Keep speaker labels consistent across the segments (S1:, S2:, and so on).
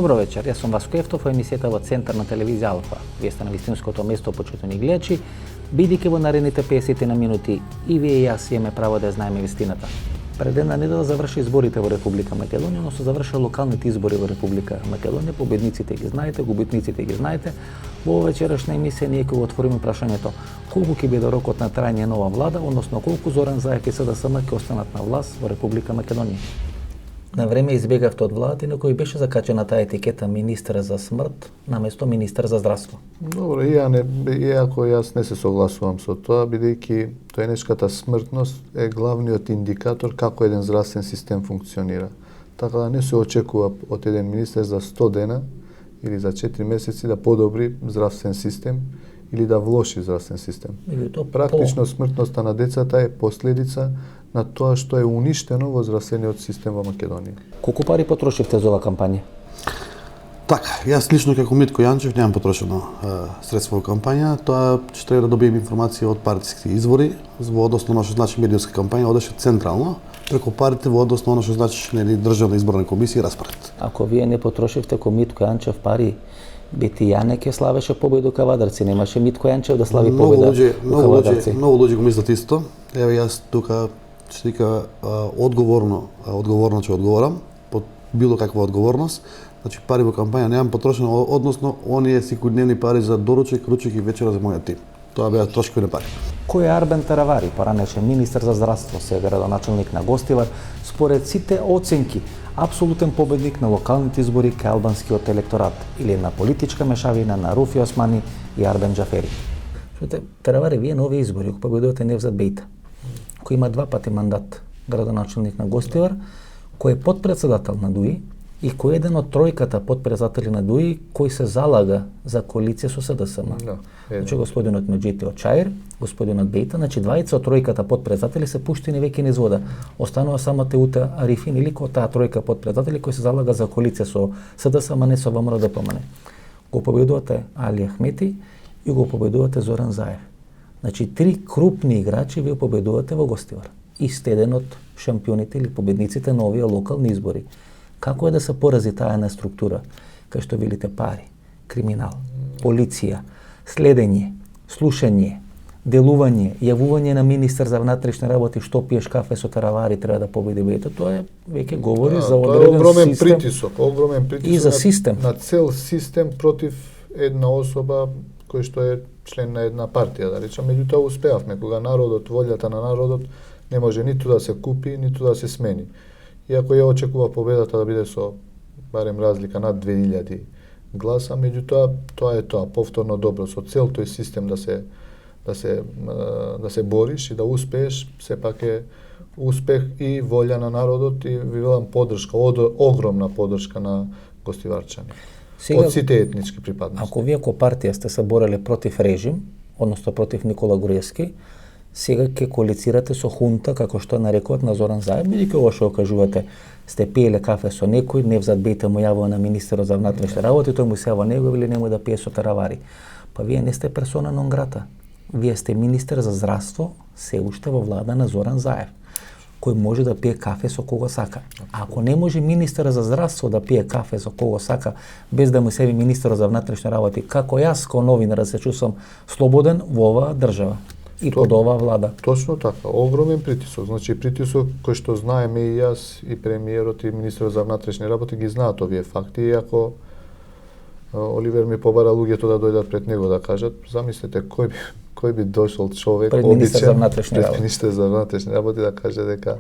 S1: Добро вечер, јас сум Васко Ефтов во емисијата во Центар на телевизија Алфа. Вие сте на вистинското место, почитувани гледачи, бидејќи во наредните 50 на минути и вие и јас имаме право да знаеме вистината. Пред една недела заврши изборите во Република Македонија, но се завршија локалните избори во Република Македонија. Победниците ги знаете, губитниците ги знаете. Во вечерашна емисија ние ќе го отвориме прашањето колку ќе биде рокот на трајање нова влада, односно колку Зоран Заев и СДСМ ќе останат на власт во Република Македонија. На време избегавте од владата и на кој беше закачена таа етикета министер за смрт наместо министер за здравство.
S2: Добро, иако јас не се согласувам со тоа, бидејќи тоенечката смртност е главниот индикатор како еден здравствен систем функционира. Така да не се очекува од еден министер за 100 дена или за 4 месеци да подобри здравствен систем или да влоши здравствен систем. Практично смртноста на децата е последица на тоа што е уништено во здравствениот систем во Македонија.
S1: Колку пари потрошивте за оваа кампања?
S3: Така, јас лично како Митко Јанчев немам потрошено средства во кампања, тоа што треба да добием информација од партиски извори, во односно на што значи медиумска кампања одеше централно, преку парите во односно на што значи државна изборна комисија распоред.
S1: Ако вие не потрошивте ко Митко Јанчев пари, Бети Јане ќе славеше победу Кавадарци, немаше Митко Јанчев да слави победа во Кавадарци.
S3: Многу луѓе го мислат исто. Еве јас тука што вика одговорно ќе одговорам под било каква одговорност. Значи пари во кампања немам потрошено, односно оние секојдневни пари за доручек, ручек и вечера за мојот тим. Тоа беа трошкови пари.
S1: Кој е Арбен Таравари, поранеше министер за здравство, сега градоначалник на Гостивар, според сите оценки апсолутен победник на локалните избори кај албанскиот електорат или на политичка мешавина на Руфи Османи и Арбен Џафери. Шуте, Таравари, вие на овие избори го победувате Невзат Бејта, кој има 2 пати мандат градоначалник на Гостивар, кој е подпредседател на ДУИ и кој е еден од тројката подпредседатели на ДУИ кој се залага за коалиција со СДСМ. Значи господинот Меджити Чаир, господинот Бејта, значи двајца од тројката подпредседатели се пуштени веќе низ вода. Останува само Теута Арифин или кој таа тројка подпредседатели кој се залага за коалиција со СДСМ, не со ВМРО ДПМН. Го победувате Али Ахмети и го победувате Зоран Заев. Значи 3 крупни играчи вие победувате во Гостивар. И сте еден од шампионите или победниците на овие локални избори. Како е да се порази таа една структура, кај што велите пари, криминал, полиција, следење, слушање, делување, јавување на министер за внатрешни работи што пиеш кафе со Таравари треба да победи Бејта, тоа е веќе говори за одреден систем.
S2: Огромен притисок
S1: и за систем.
S2: На цел систем против една особа кој што е член на една партија, да речам, меѓутоа успеавме кога народот, волјата на народот не може ниту да се купи, ниту да се смени. Иако ја очекува победата да биде со барем разлика над 2000 гласа, меѓутоа тоа е тоа, повторно добро со цел тој систем да се бориш и да успееш, сепак е успех и волја на народот и ви велам поддршка, огромна поддршка на гостиварчани. Сега, од сите етнички припадности.
S1: Ако вие ко партија сте се бореле против режим, односно против Никола Груевски, сега ќе коалицирате со хунта, како што нарекуват на Зоран Заев, бидејќи ова што кажувате, сте пиеле кафе со некој, Невзат Бејта му јавува на министерот за внатрешни работи, тој му се јавува него или немој да пие со Таравари. Па вие не сте персона нон грата. Вие сте министер за здравство, се уште во влада на Зоран Заев, кој може да пие кафе со кого сака. А ако не може министер за здравство да пие кафе со кого сака, без да му се яви министерот за внатрешни работи, како јас како новинар се чувствам слободен во оваа држава и под оваа влада?
S2: Точно така, огромен притисок. Значи притисок кој што знаеме и јас, и премиерот, и министерот за внатрешни работи ги знаат овие факти, иако Оливер ми побара луѓето да дојдат пред него да кажат, замислете кој би дошол човек
S1: пред министер за внатрешни работи,
S2: министер за внатрешни работи да каже дека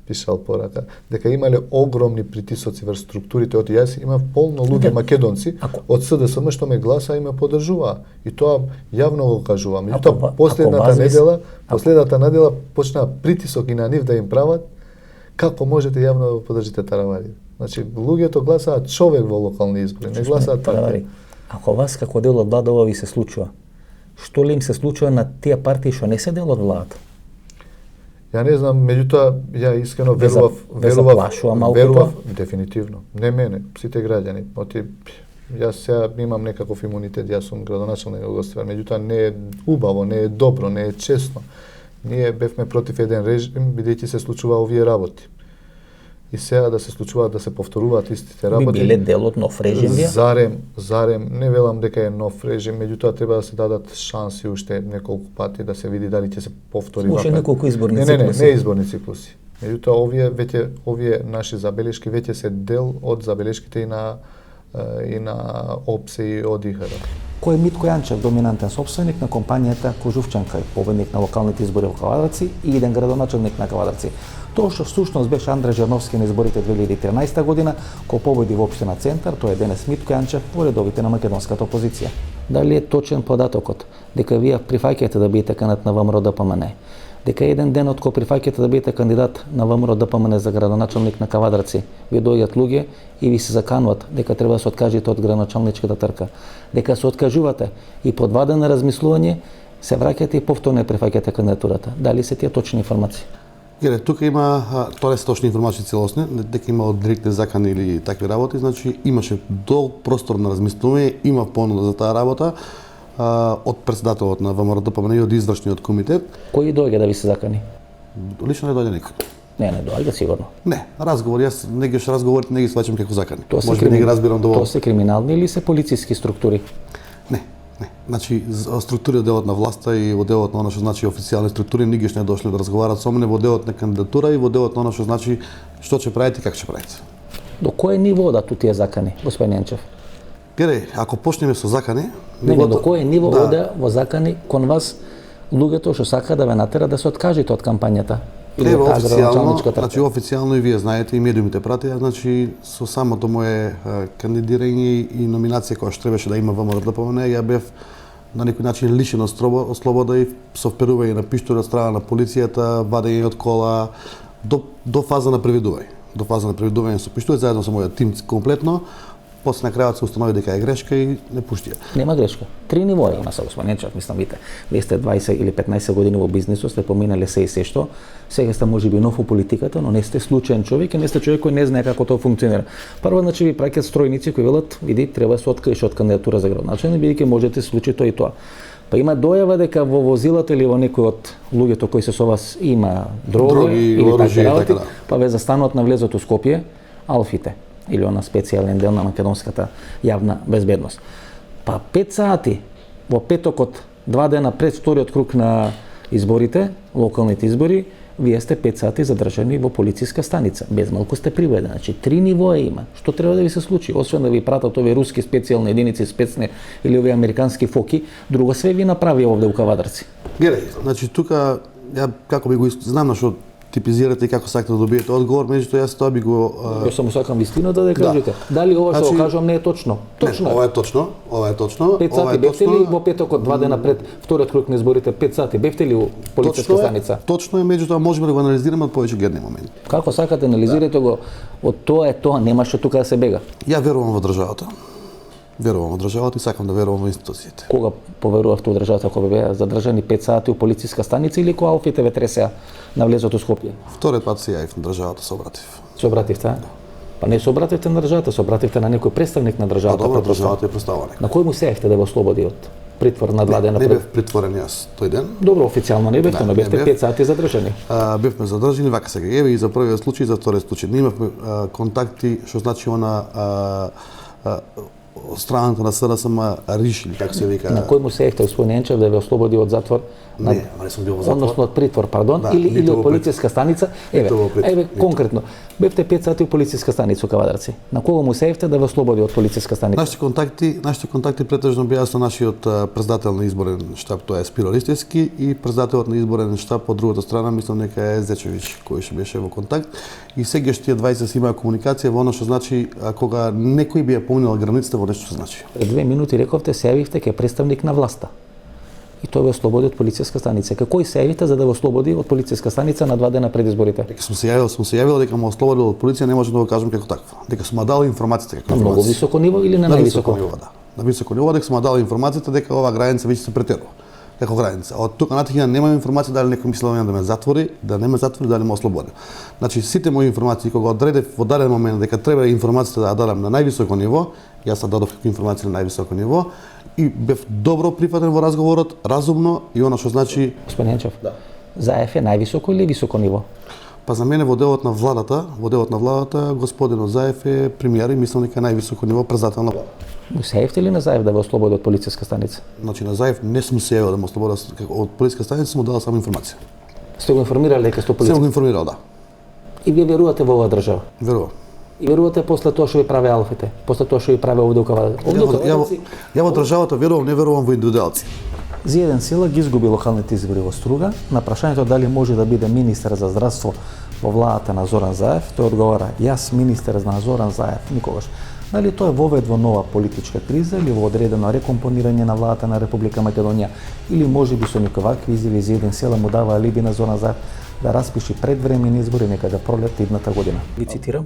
S2: пишал порака, дека имале огромни притисоци врз структурите, од јас имав полно луѓе македонци од СДСМ што ме гласа и ме поддржуваа. И тоа јавно го кажувам. И тоа последната недела почна притисок и на нив да им прават како можете јавно да поддржите Таравари. Значи луѓето гласаат човек во локални избори, не гласаат Таравари.
S1: Ако вас како дел од влада ова ви се случува, што ли им се случува на тие партии што не се дел од владата?
S2: Ја не знам, меѓутоа ја искрено верував дефинитивно. Не мене, сите граѓани. Јас сега имам некаков имунитет, јас сум градоначалник на Гостивар, меѓутоа не е убаво, не е добро, не е честно. Ние бевме против еден режим, бидејќи се случува овие работи. и сега да се случуваат да се повторуваат истите
S1: Би
S2: работи.
S1: биле дел од нов режим вие?
S2: Зарем, не велам дека е нов режим, меѓутоа треба да се дадат шанси уште неколку пати да се види дали ќе се повтори
S1: Уште неколку изборни
S2: циклуси. Не изборни циклуси. Меѓутоа овие наши забелешки веќе се дел од забелешките и на ОПСЕ и од ИХР.
S1: Кој е Митко Јанчев, доминантен собственик на компанијата Кожувчанка и победник на локалните избори во Кавадарци и иден градоначелник на Кавадарци. Тоа што всушност беше Андре Жерновски на изборите 2013 година, кој победи во општина Центар, тоа е денес Митко Јанчев во редовите на македонската опозиција. Дали е точен податокот дека вие прифаќате да бидете кандидат на ВМРО ДПМН? Дека еден ден од кога прифаќате да бидете кандидат на ВМРО ДПМН за градоначелник на Кавадарци, ви доаѓаат луѓе и ви се закануват дека треба да се откажете од градоначелничката трка, дека се откажувате и по 2 дена размислување се враќате и повторно прифаќате кандидатурата. Дали се тие точни информации?
S3: Гере, тука има, тоа не се точни информации целосни, дека има директни закани или такви работи, значи имаше долг простор на размислување, има понуда за таа работа од председателот на ВМРО ДПМН и од извршниот комитет.
S1: Кој доаѓа да ви се закани?
S3: Лично не доаѓа никој.
S1: Не доаѓа сигурно.
S3: Не, разговори, јас неги што разговорите не ги сваќам како закани.
S1: Може би
S3: не ги разбирам доволно.
S1: Тоа се криминални или се полициски структури?
S3: Не. Значи, структури од делот на власта и во делот на оно што значи официјални структури нигаш не дошле да разговарат со мене во делот на кандидатура и во делот на оно што значи што ќе правите и како ќе правите.
S1: До кое ниво да тие закани, господин Јанчев?
S3: Гере, ако почнеме со закани,
S1: Не, до кое ниво оде во закани кон вас луѓето што сака да ве натера да се откажете од кампањата?
S3: Треба официјално, значи официјално и вие знаете и медиумите пратеа, значи со самото мое кандидирање и номинација која што требаше да има ВМРО ДПМН, ја бев на некој начин лишен од слобода и со вперување на пиштори од страна на полицијата, вадење од кола до фаза на преведување. До фаза на преведување со пиштори заедно со мојот тим комплетно. После на крајот се установи дека е грешка и не пуштија.
S1: Нема грешка. 3 нивоа има се, господин Јанчев, мислам, вие сте 20 или 15 години во бизнисот, сте поминале се и се што, сега сте можеби нов во политиката, но не сте случаен човек и не сте човек кој не знае како тоа функционира. Прво, значи, ви праќаат стројници кои велат, види, треба да се откажеш од кандидатура за градоначелник, бидејќи можете случи тоа и тоа. Па има дојава дека во возилата или во некој од луѓето кои се со вас има дроги или такви работи, па ве застануваат на влезот у Скопје, алфите или она специјален дел на македонската јавна безбедност. Па 5 сати во петокот, 2 дена пред вториот круг на изборите, локалните избори, вие сте 5 сати задржани во полициска станица. Без малку сте приведени. Значи 3 нивоа има. Што треба да ви се случи? Освен да ви пратат овие руски специјални единици, спецни или овие американски фоки, друго све ви направи овде у Кавадарци.
S3: Гере, значи тука ја како би го знам на што типизирате и како сакате да добиете одговор, меѓутоа јас тоа би го
S1: Јас само сакам вистината да кажете. Дали ова што го кажувам не е точно? Точно.
S3: Не, ова е точно.
S1: 5 сати бевте ли во петокот 2 дена пред вториот круг на изборите 5 сати бевте ли у полициска станица?
S3: Точно е, меѓутоа можеме да го анализираме од повеќе гледни моменти.
S1: Како сакате анализирате го? Од тоа е тоа, нема што тука да се бега.
S3: Ја верувам во државата. Верувам во државата и сакам да верувам во институциите.
S1: Кога поверувавте во државата кога беа задржани 5 сати у полициска станица или кога алфите ве тресеа на влезот у Скопје?
S3: Вториот пат се јавив на државата, се обратив.
S1: Се обративте, Па не се обративте на државата, се обративте на некој представник на државата.
S3: Добро, државата е представена.
S1: На кој му сеевте да го ослободи од притвор на 2 дена
S3: пред?
S1: Не
S3: бев притворен јас тој ден.
S1: Добро, официјално не бевте, но бевте 5 сати задржани.
S3: Бевме задржани, вака сега еве и за првиот случај, за вториот случај. Ние имавме контакти, што значи она страната на СДСМ решили, како се вика.
S1: На кој му сеевте господин Јанчев да ве ослободи од затвор?
S3: Не, не сум бил во затвор.
S1: Односно од притвор, пардон, или од полициска станица. Еве, конкретно. Бевте 5 сати у полициска станица у Кавадарци. На кого му сеевте да ве ослободи од полициска станица?
S3: Нашите контакти претежно беа со нашиот председател на изборен штаб, тоа е Спиро Ристевски, и председателот на изборен штаб од другата страна, мислам дека е Зечевич, кој што беше во контакт. И сегаш тие 20 си имаа комуникација во оно што значи кога некој би ја поминал границата во нешто што значи.
S1: Пред 2 минути рековте се јавивте ке представник на власта. И тој ве ослободи од полициска станица. Кој се јавите за да ве ослободи од полициска станица на 2 дена пред изборите?
S3: Дека сум се јавил дека ме ослободил од полиција, не можам да го кажам како такво. Дека сум дал информацијата како
S1: на многу високо ниво или на највисоко
S3: ниво, да. На високо ниво дека сум дал информацијата дека ова граница веќе се претерува. Како граница. Од тука натаму немам информација дали некој мислел да ме затвори, да не ме затвори, дали ме ослободи. Значи сите мои информации кога одредев во даден момент дека треба информацијата да ја дадам на највисоко ниво, јас дадов информација на највисоко ниво и бев добро прифатен во разговорот, разумно и она што значи
S1: господин Јанчев. Да. ЗАЕФ е највисоко или високо ниво?
S3: Па за мене во делот на владата, господинот Заев е премиер и мислам дека највисоко ниво председател на влада.
S1: Му се ефте ли на Заев да ве ослободи од полициска станица?
S3: Значи на Заев не сум се јавил да ме ослобода од полициска станица, сум му дал само информација.
S1: Сте го информирали дека сте
S3: Се
S1: полиција?
S3: го информирал, да.
S1: И вие верувате во оваа држава?
S3: Верувам.
S1: И верувате после тоа што ви праве алфите, после тоа што ви праве овде
S3: Ја во државата верувам, не верувам во индивидуалци.
S1: За еден сила ги изгуби локалните избори во Струга. На прашањето дали може да биде министер за здравство во владата на Зоран Заев, тој одговара: јас министер на Зоран Заев никогаш. Дали тоа е вовед во нова политичка криза или во одредено рекомпонирање на владата на Република Македонија, или можеби со некои вакви изјави за еден села му дава алиби на Зоран Заев да распиши предвремени избори некаде пролет идната година. Ви цитирам: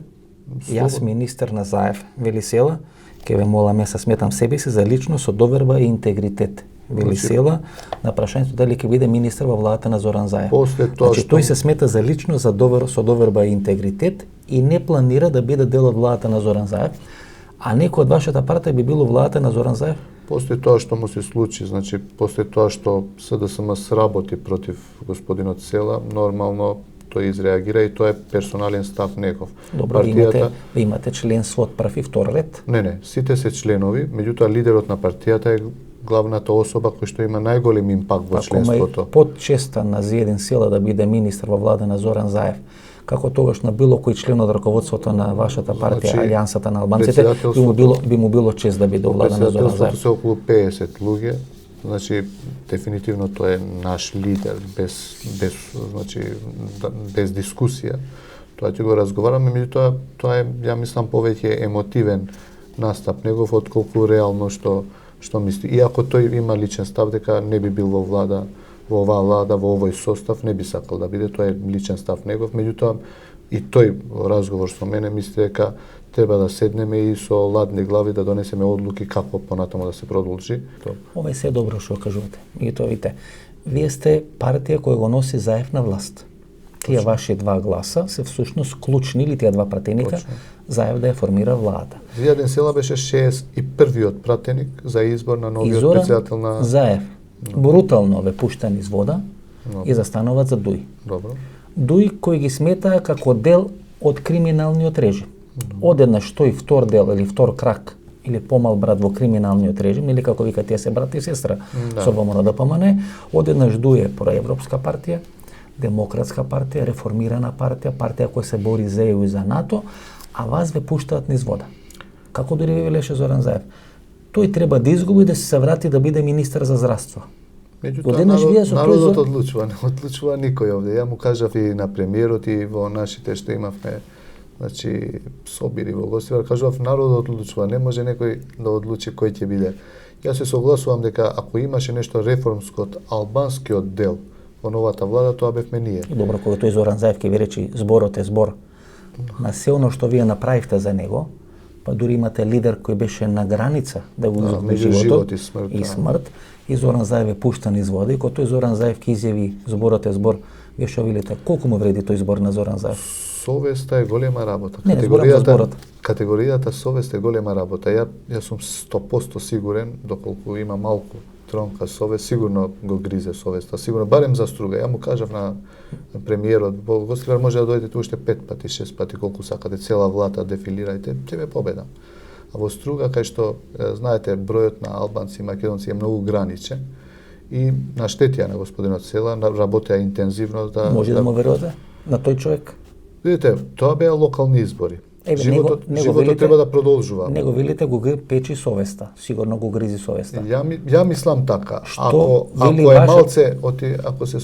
S1: јас министер на Заев, вели Села, ќе ве молам, се сметам себе си за лично со доверба и интегритет. Вели Села на прашањето дали ќе биде министер во владата на Зоран Заев. Значи тој се смета за лично со доверба и интегритет и не планира да биде дел од владата на Зоран Заев. А некој од вашата партија би било владата на Зоран Заев?
S2: После тоа што му се случи, значи после тоа што СДСМ сработи против господинот Села, нормално тој изреагира и тоа е персонален став негов.
S1: Добро, ви имате членство од прв и втор ред?
S2: Не, сите се членови, меѓутоа лидерот на партијата е главната особа која што има најголем импакт во членството.
S1: Под честа на Зиедин Села да биде министер во влада на Зоран Заев, како тогаш на било кој член од раководството на вашата партија, значи, Алијансата на албанците, би му било чест да биде во влада на Зоран Заев.
S2: Председателството се околу 50 луѓе, значи дефинитивно тој е наш лидер, без дискусија. Тоа ќе го разговараме, меѓутоа тоа е, ја мислам, повеќе емотивен настап негов отколку реално што мисли. Иако тој има личен став дека не би бил во влада, во оваа влада, во овој состав, не би сакал да биде, тоа е личен став негов, меѓутоа и тој во разговор со мене мисли дека треба да седнеме и со ладни глави да донесеме одлуки како понатаму да се продолжи.
S1: Ова е се добро што кажувате. Меѓутоа видите, вие сте партија која го носи Заев на власт. Тие ваши два гласа се всушност клучни, или тие два пратеника, Заев да ја формира владата.
S2: Зиедин Села беше 61-виот пратеник за избор на новиот председател на
S1: Заев брутално ве пуштан из вода и застануваат за Дуј.
S2: Добро.
S1: Дуј кој ги сметаа како дел од криминалниот режим. Одеднаш тој втор дел или втор крак или помал брат во криминалниот режим, или како вика тие се брат и сестра со ВМРО ДПМН, одеднаш Дуј е проевропска партија, демократска партија, реформирана партија која се бори за ЕУ и за НАТО, а вас ве пуштаат низ вода. Како дури велеше Зоран Заев, тој треба да изгуби да се врати да биде министер за здравство.
S2: Меѓутоа народот одлучува, не одлучува никој овде. Ја му кажав и на премиерот и во нашите што имавме, значи собири во Гостивар, кажував народот одлучува, не може некој да одлучи кој ќе биде. Јас се согласувам дека ако имаше нешто реформско од албанскиот дел во новата влада, тоа бевме ние.
S1: Добро, кога тој Зоран Заев ќе ви речи зборот е збор на се оно што вие направивте за него, па дури имате лидер кој беше на граница да го изгуби животот и смрт, и Зоран Заев е пуштан из вода, и кога тој Зоран Заев ќе изјави зборот е збор, вие што велите, колку му вреди тој збор на Зоран Заев?
S2: Совеста е голема работа.
S1: Категоријата
S2: совест е голема работа. Јас сум 100% сигурен, доколку има малку тронка совест, сигурно го гризе совеста, сигурно барем за Струга. Ја му кажав на премиерот, во Гостивар може да дојдете уште 5 пати, 6 пати, колку сакате, цела влада дефилирајте, ќе ве победам. А во Струга, кај што, знаете, бројот на албанци и македонци е многу граничен и наштетија на господинот Села, работеа интензивно да...
S1: Може да му верувате на тој човек?
S2: Видите, тоа беа локални избори. Животот треба да продолжува.
S1: Него велите го печи совеста, сигурно го гризи совеста.
S2: Ја мислам така. Ако е малце, ако се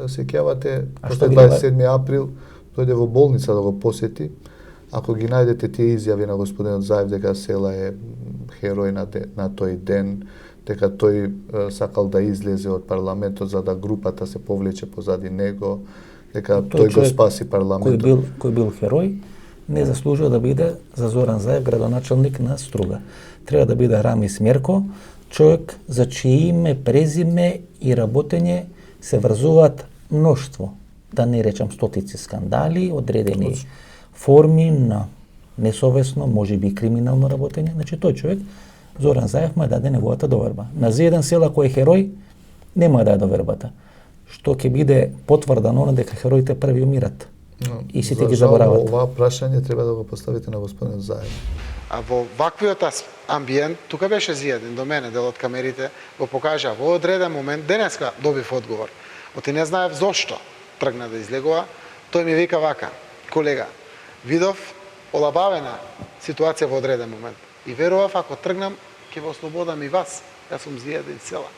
S2: сеќавате, после 27 април дојде во болница да го посети, ако ги најдете тие изјави на господинот Заев дека Села е херој на тој ден, дека тој сакал да излезе од парламентот за да групата се повлече позади него, дека тој го спаси парламентот.
S1: Кој бил херој, не заслужува да биде за Зоран Заев градоначалник на Струга. Треба да биде Рамис Мерко, човек за чие име, презиме и работење се врзуваат мноштво, да не речам стотици скандали, одредени форми на несовесно, можеби криминално работење. Значи тој човек, Зоран Заев, му даде неговата доверба. На Зиедин Села кој е херој, нема да даде довербата. Што ќе биде потврдано дека хероите први умират. И сите ги
S2: За жал,
S1: заборават.
S2: Ова прашање треба да го поставите на господинот Заев.
S4: А во ваквиот амбиент, тука беше зиеден до мене, дел од камерите, го покажа во одреден момент, денеска добив одговор. Оти не знаев зошто тргна да излегува, тој ми вика вака, колега, видов олабавена ситуација во одреден момент. И верував, ако тргнам, ќе во слободам и вас. Јас сум зиеден цела.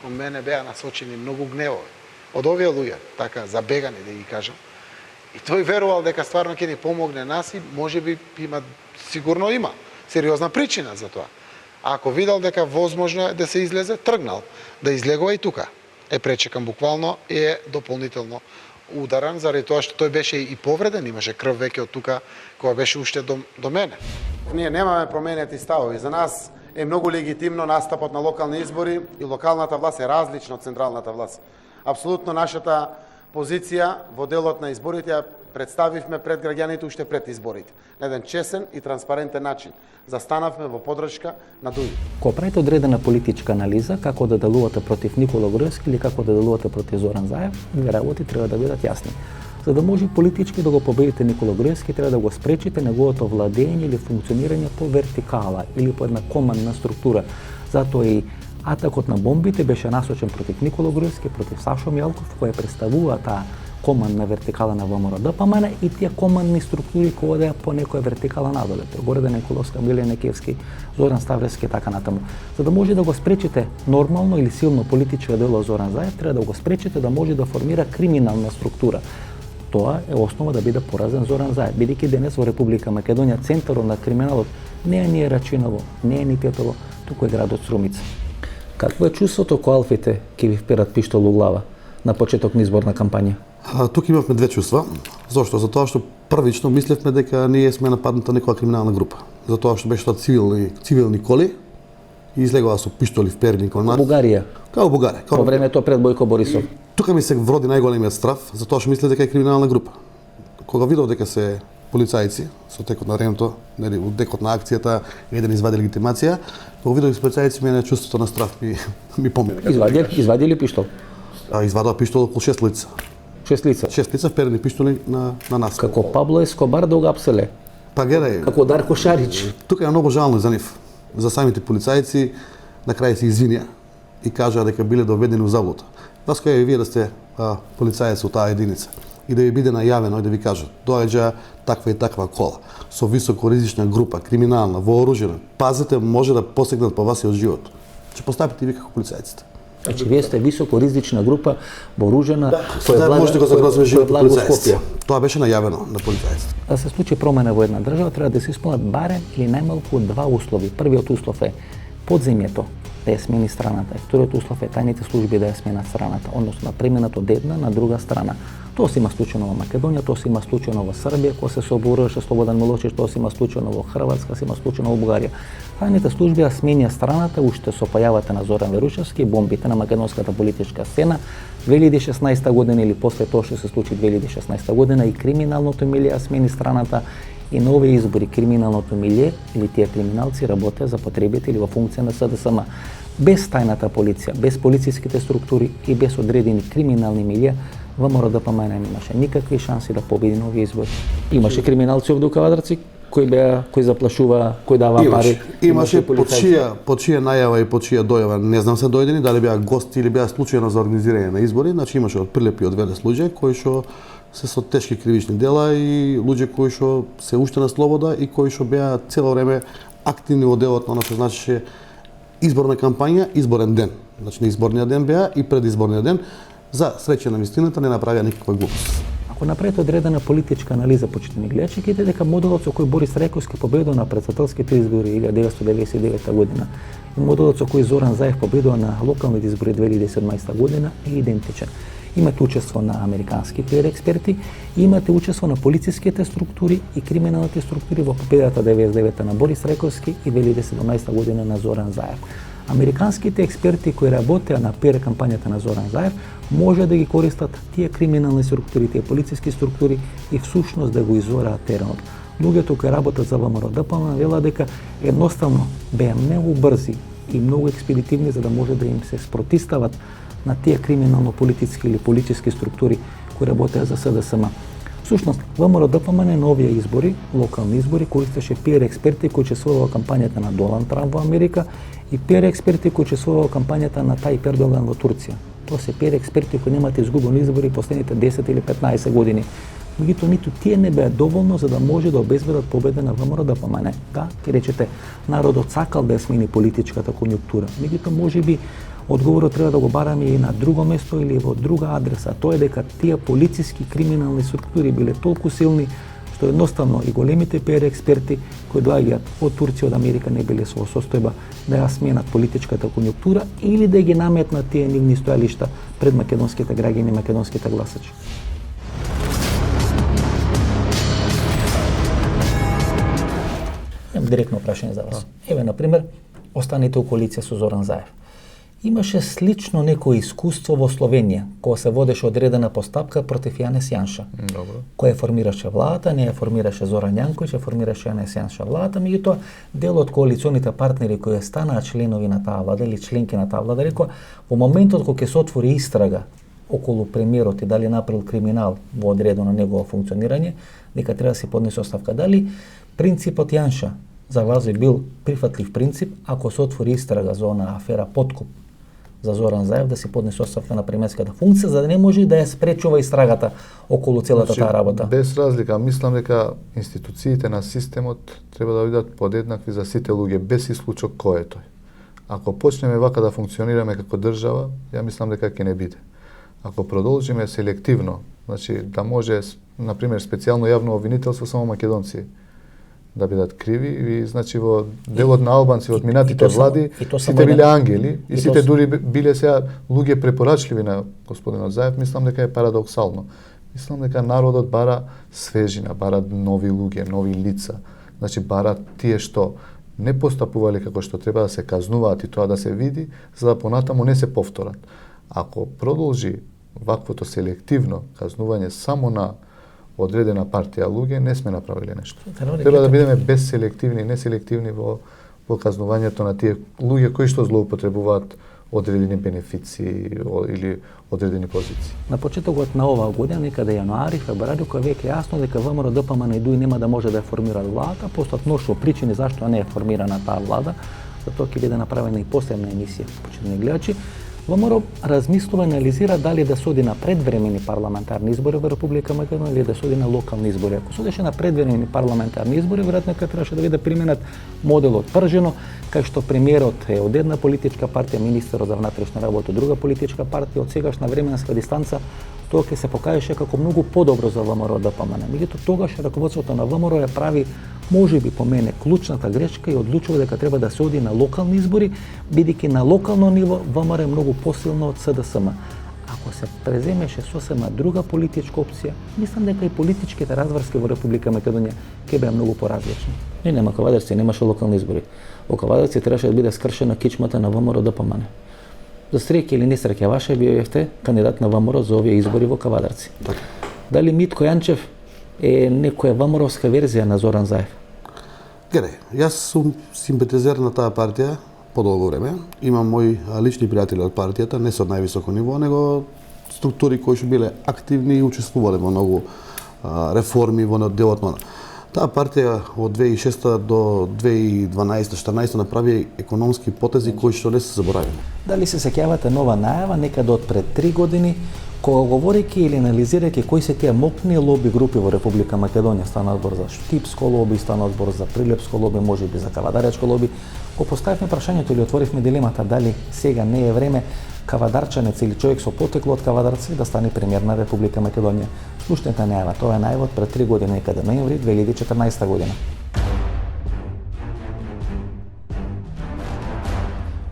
S4: Од мене беа насочени многу гневови. Од овие луѓе, така забегани да ги кажам. И тој верувал дека стварно ќе ни помогне нас и можеби има, сигурно има сериозна причина за тоа. А ако видел дека возможно е да се излезе, тргнал да излегува и тука. Е пречекан буквално и е дополнително ударан, заради тоа што тој беше и повреден, имаше крв веќе од тука, која беше уште до мене. Ние немаме променети ставови. За нас е многу легитимно настапот на локални избори и локалната власт е различна од централната власт. Апсолутно нашата позиција во делот на изборите ја представивме пред граѓаните уште пред изборите. На еден чесен и транспарентен начин. Застанавме во поддршка на дуи.
S1: Кога правите одредена политичка анализа како да делувате против Никола Груевски или како да делувате против Зоран Заев, две работи треба да бидат јасни. За да може политички да го победите Никола Груевски, треба да го спречите неговото владење или функционирање по вертикала или по една командна структура. Затоа и атакот на бомбите беше насочен против Никола Груевски, против Сашо Мјалков, кој представува таа командна вертикала на ВМРО ДПМН и тие командни структури кои одеа по некоја вертикала надоле. Горе Николовска, Билјан Екевски, Зоран Ставлевски и така натаму. За да може да го спречите нормално или силно политичко дело Зоран Заев, треба да го спречите да може да формира криминална структура. Тоа е основа да биде поразен Зоран Заев, бидејќи денес во Република Македонија центарот на криминалот не е ни Рачиново, не е ни Тетово, туку е градот Струмица. Какво е чувството кога алфите ќе ви вперат пиштол у глава на почеток на изборна кампања?
S3: Тук имавме две чувства. Зошто? Затоа што првично мислевме дека ние сме нападната некоја криминална група. Затоа што беше тоа цивилни коли и излегува со пиштоли вперени кон нас.
S1: Бугарија.
S3: Како Бугарија.
S1: По времето пред Бојко Борисов.
S3: Тука ми се вроди најголемиот страв, затоа што мислев дека е криминална група. Кога видов дека се полицајци со текот на времето, нели, во текот на акцијата, еден извади легитимација, кога видов полицајци мене чувството на страв ми помина.
S1: Извадили пиштол?
S3: Извадува пиштол околу 6 лица.
S1: 6 лица.
S3: 6 лица вперени пиштоли на нас.
S1: Како Пабло Ескобар да го апселе.
S3: Па гледај.
S1: Како Дарко Шарич.
S3: Тука е многу жално за нив. За самите полицајци на крај се извинија и кажаа дека биле доведени у заблуда. Вас кој е вие да сте полицаец од таа единица и да ви биде најавено и да ви кажат доаѓа таква и таква кола со високоризична група, криминална, вооружена. Пазете, може да посегнат по вас и од живот. Ќе поставите и ви како полицајците.
S1: Значи, вие сте високоризична група, вооружена,
S3: која може да го загрозува живот на полицајците.
S1: Скопје.
S3: Тоа беше најавено на полицајците.
S1: Да се случи промена во една држава, треба да се исполнат барем или најмалку два услови. Првиот услов е подземјето да ја смени страната. Вториот услов е тајните служби да ја сменат страната, односно да преминат од една на друга страна. Тоа се има случајно во Македонија, тоа се има случајно во Србија, кога се соборуваше Слободан Милошевич, тоа се има случајно во Хрватска, се има случајно во Бугарија. Тајните служби ја сменија страната уште со појавата на Зоран Верушевски и бомбите на македонската политичка сцена 2016 година или после тоа што се случи 2016 година и криминалното милје ја смени страната и на овие избори криминалното милје или тие криминалци работеа за потребите или во функција на СДСМ. Без тајната полиција, без полициските структури и без одредени криминални милје, ВМРО ДПМН немаше никакви шанси да победи на овие избори. Имаше криминалци овде у Кавадарци кои заплашува, кои дава пари.
S3: Имаше по чија најава и по чија дојава, не знам се дојдени, дали беа гости или беа случајно за организирање на избори, значи имаше од прилепи од велес луѓе кои што се со тешки кривични дела и луѓе кои што се уште на слобода и кои што беа цело време активни во делот на она што значеше изборна кампања, изборен ден. Значи на изборниот ден беа и предизборниот ден. За среќа на вистината не направија никаква глупост.
S1: Ако направите одредена политичка анализа, почитани гледачи, ќе дека моделот со кој Борис Рајковски победува на претседателските избори 1999 година и моделот со кој Зоран Заев победува на локалните избори 2017 година е идентичен. Имате учество на американските експерти, имате учество на полициските структури и криминалните структури во победата 99 на Борис Рајковски и 2017 година на Зоран Заев. Американските експерти кои работеа на ПР кампањата на Зоран Заев може да ги користат тие криминални структури, тие полициски структури и всушност да го изораат теренот. Луѓето кои работат за ВМРО ДПМН велат дека едноставно беа многу брзи и многу експедитивни за да може да им се спротистават на тие криминално-политички или политички структури кои работеа за СДСМ. Всушност, ВМРО-ДПМН на овие избори, локални избори, користеше PR експерти кои учествуваа во кампањата на Доналд Трамп во Америка и PR експерти кои учествуваа во кампањата на Тајип Ердоган во Турција. Тоа се PR експерти кои немаат изгубени избори последните 10 или 15 години. Меѓутоа, ниту тие не беа доволно за да може да обезбедат победа на ВМРО-ДПМН. Да, ке речете, народот сакал да ја смени политичката конјунктура. Меѓутоа, можеби одговорот треба да го бараме и на друго место или во друга адреса. Тоа е дека тие полициски криминални структури биле толку силни што едноставно и големите PR експерти кои доаѓаат од Турција, од Америка не биле со состојба да ја сменат политичката конјунктура или да ги наметнат тие нивни стојалишта пред македонските граѓани и македонските гласачи. Имам директно прашање за вас. Еве, например, останете у коалиција со Зоран Заев. Имаше слично некое искуство во Словенија, кога се водеше одредена постапка против Јанес Јанша.
S2: Добро.
S1: Која формираше владата, не ја формираше Зоран Јанковиќ, ја формираше Јанес Јанша владата, меѓутоа дел од коалиционите партнери кои станаа членови на таа влада или членки на таа влада рекоа во моментот кога ќе се отвори истрага околу премиерот и дали направил криминал во одредено негово функционирање, дека треба да се поднесе оставка. Дали принципот Јанша за вас би бил прифатлив принцип ако се отвори истрага за онаа афера подкуп за Зоран Заев да се поднесе оставка на премиерската функција за да не може да ја спречува истрагата околу целата таа работа?
S2: Без разлика, мислам дека институциите на системот треба да бидат подеднакви за сите луѓе, без исклучок кој е тој. Ако почнеме вака да функционираме како држава, ја мислам дека ќе не биде. Ако продолжиме селективно, значи да може, например, специјално јавно обвинителство само македонци да бидат криви и значи во делот на албанци од минатите влади сите биле ангели и сите дури биле сега луѓе препорачливи на господинот Заев, мислам дека е парадоксално. Мислам дека народот бара свежина, бара нови луѓе, нови лица. Значи бара тие што не постапувале како што треба да се казнуваат и тоа да се види, за да понатаму не се повторат. Ако продолжи ваквото селективно казнување само на одредена партија луѓе, не сме направиле нешто. Треба да бидеме безселективни, неселективни во казнувањето на тие луѓе кои што злоупотребуваат одредени бенефиции или одредени позиции.
S1: На почетокот на оваа година, некаде јануари, февруари, кога веќе јасно дека ВМРО-ДПМН и ДУИ нема да може да ја формираат владата, постојат множество причини зашто не е формирана таа влада, затоа ќе биде направена и посебна емисија, почитани гледачи. ВМРО размислува и анализира дали да се оди на предвремени парламентарни избори во Република Македонија или да се оди на локални избори. Ако се одеше на предвремени парламентарни избори, веројатно ќе требаше да биде применат моделот пржено, кај што премиерот е од една политичка партија, министерот за внатрешни работи од друга политичка партија, од сегашна временска дистанца, тоа ќе се покажеше како многу подобро за ВМРО-ДПМН. Меѓутоа тогаш раководството на ВМРО ја прави можеби по мене клучната грешка и одлучува дека треба да се оди на локални избори, бидејќи на локално ниво ВМРО е многу посилно од СДСМ. Ако се преземеше сосема друга политичка опција, мислам дека и политичките разврски во Република Македонија ќе беа многу поразлични. Нема Кавадарци, немаше локални избори. Во Кавадарци требаше да биде скршена кичмата на ВМРО-ДПМН. За среќа или несреќа ваше биевте кандидат на ВМРО за овие избори во Кавадарци. Дали Митко Јанчев е некоја ВМРО-вска верзија на Зоран Заев?
S3: Гледај, јас сум симпатизер на таа партија подолго време. Имам мои лични пријатели од партијата, не се од највисоко ниво, него структури кои што биле активни и учествувале во многу реформи во делот на таа партија од 2006 до 2012-2014 направи економски потези кои што не се заборавени.
S1: Дали се сеќавате нова најава некаде од пред 3 години, кога говорејќи или анализирајќи кои се тие мокни лоби групи во Република Македонија, стана збор за Штипско лоби, стана збор за Прилепско лоби, можеби за Кавадаречко лоби, го поставивме прашањето или отворивме дилемата дали сега не е време кавадарчанец или човек со потекло од Кавадарци да стане премиер на Република Македонија. Слушнете најава, тоа е најавот пред 3 години, некаде ноември 2014 година.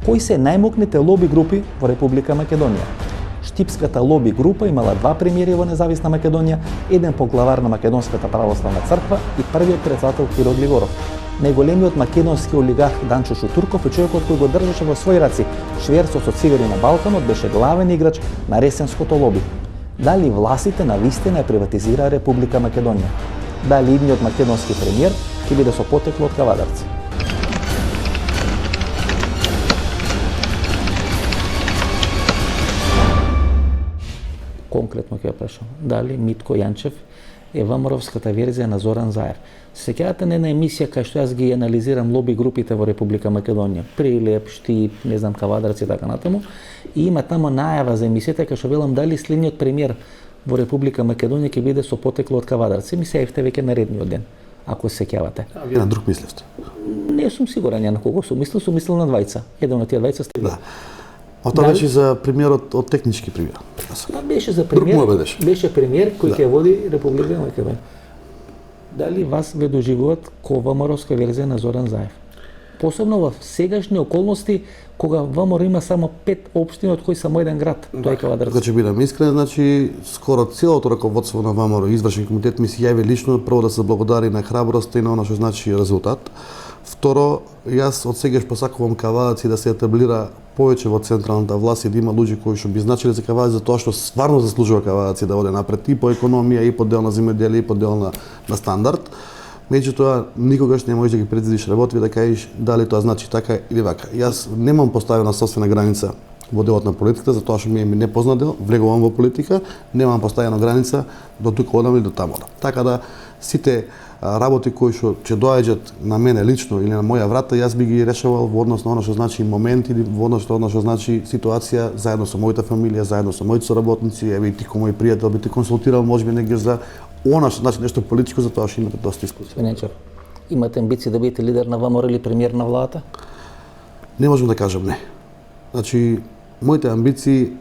S1: Кои се најмокните лоби групи во Република Македонија? Штипската лоби група имала 2 премиери во независна Македонија, еден поглавар на Македонската православна црква и првиот председател Киро Глигоров. Најголемиот македонски олигарх Данчо Шутурков и човекот кој го држеше во своји раци шверцот со цигари на Балканот беше главен играч на ресенското лоби. Дали властите на вистина ја приватизираа Република Македонија? Дали идниот македонски премиер ќе биде со потекло од Кавадарци? Конкретно ќе ја прашам, дали Митко Јанчев е ВМРО-вската верзија на Зоран Заев. Сеќавате на една емисија кај што јас ги анализирам лоби групите во Република Македонија, Прилеп, Штип, не знам, Кавадарец и така натаму, и има тамо најава за емисијата кај што велам дали следниот премиер во Република Македонија ќе биде со потекло од Кавадарец. Ми се јавте веќе наредниот ден, ако се сеќавате.
S3: Вие на друг мислевте.
S1: Не сум сигурен ја на кого сум мислил на двајца. Еден од тие двајца сте ви.
S3: Да. А тоа беше за премиерот од технички премиер.
S1: Беше за премиер.
S3: Друг му беше.
S1: Беше премиер кој ќе води Република Македонија. Дали вас ве доживуват ко ВМРО-вска верзија на Зоран Заев? Посебно во сегашни околности, кога ВМРО има само 5 општини, од кои само еден град, тоа е Кавадарец.
S3: Така ќе бидам искрен, значи скоро целото раководство на ВМРО и извршен комитет ми се јави лично прво да се благодари на храброста и на она што значи резултат. Второ, јас од сегаш посакувам Кавадарец и да се етаблира повеќе во централната власт и да има луѓе кои што би значиле за Кавадарец за тоа што стварно заслужува Кавадарец да оде напред и по економија и по дел на земјоделие и по дел на стандард. Меѓутоа, никогаш не можеш да ги предвидиш работи да кажеш дали тоа значи така или вака. Јас немам поставена собствена граница во делот на политиката, затоа што ми е непознат дел, влегувам во политика, немам поставена граница до тука одам или до таму. Така да сите работи кои што ќе доаѓаат на мене лично или на моја врата, јас би ги решавал во однос на она што значи момент или во однос на она што значи ситуација, заедно со мојата фамилија, заедно со моите соработници, еве и ти кој мој пријател би те консултирал можеби негде за она што значи нешто политичко, затоа што имате доста искуство.
S1: Свенечев, имате амбиции да бидете лидер на ВМРО или премиер на владата?
S3: Не можам да кажам не. Значи, моите амбиции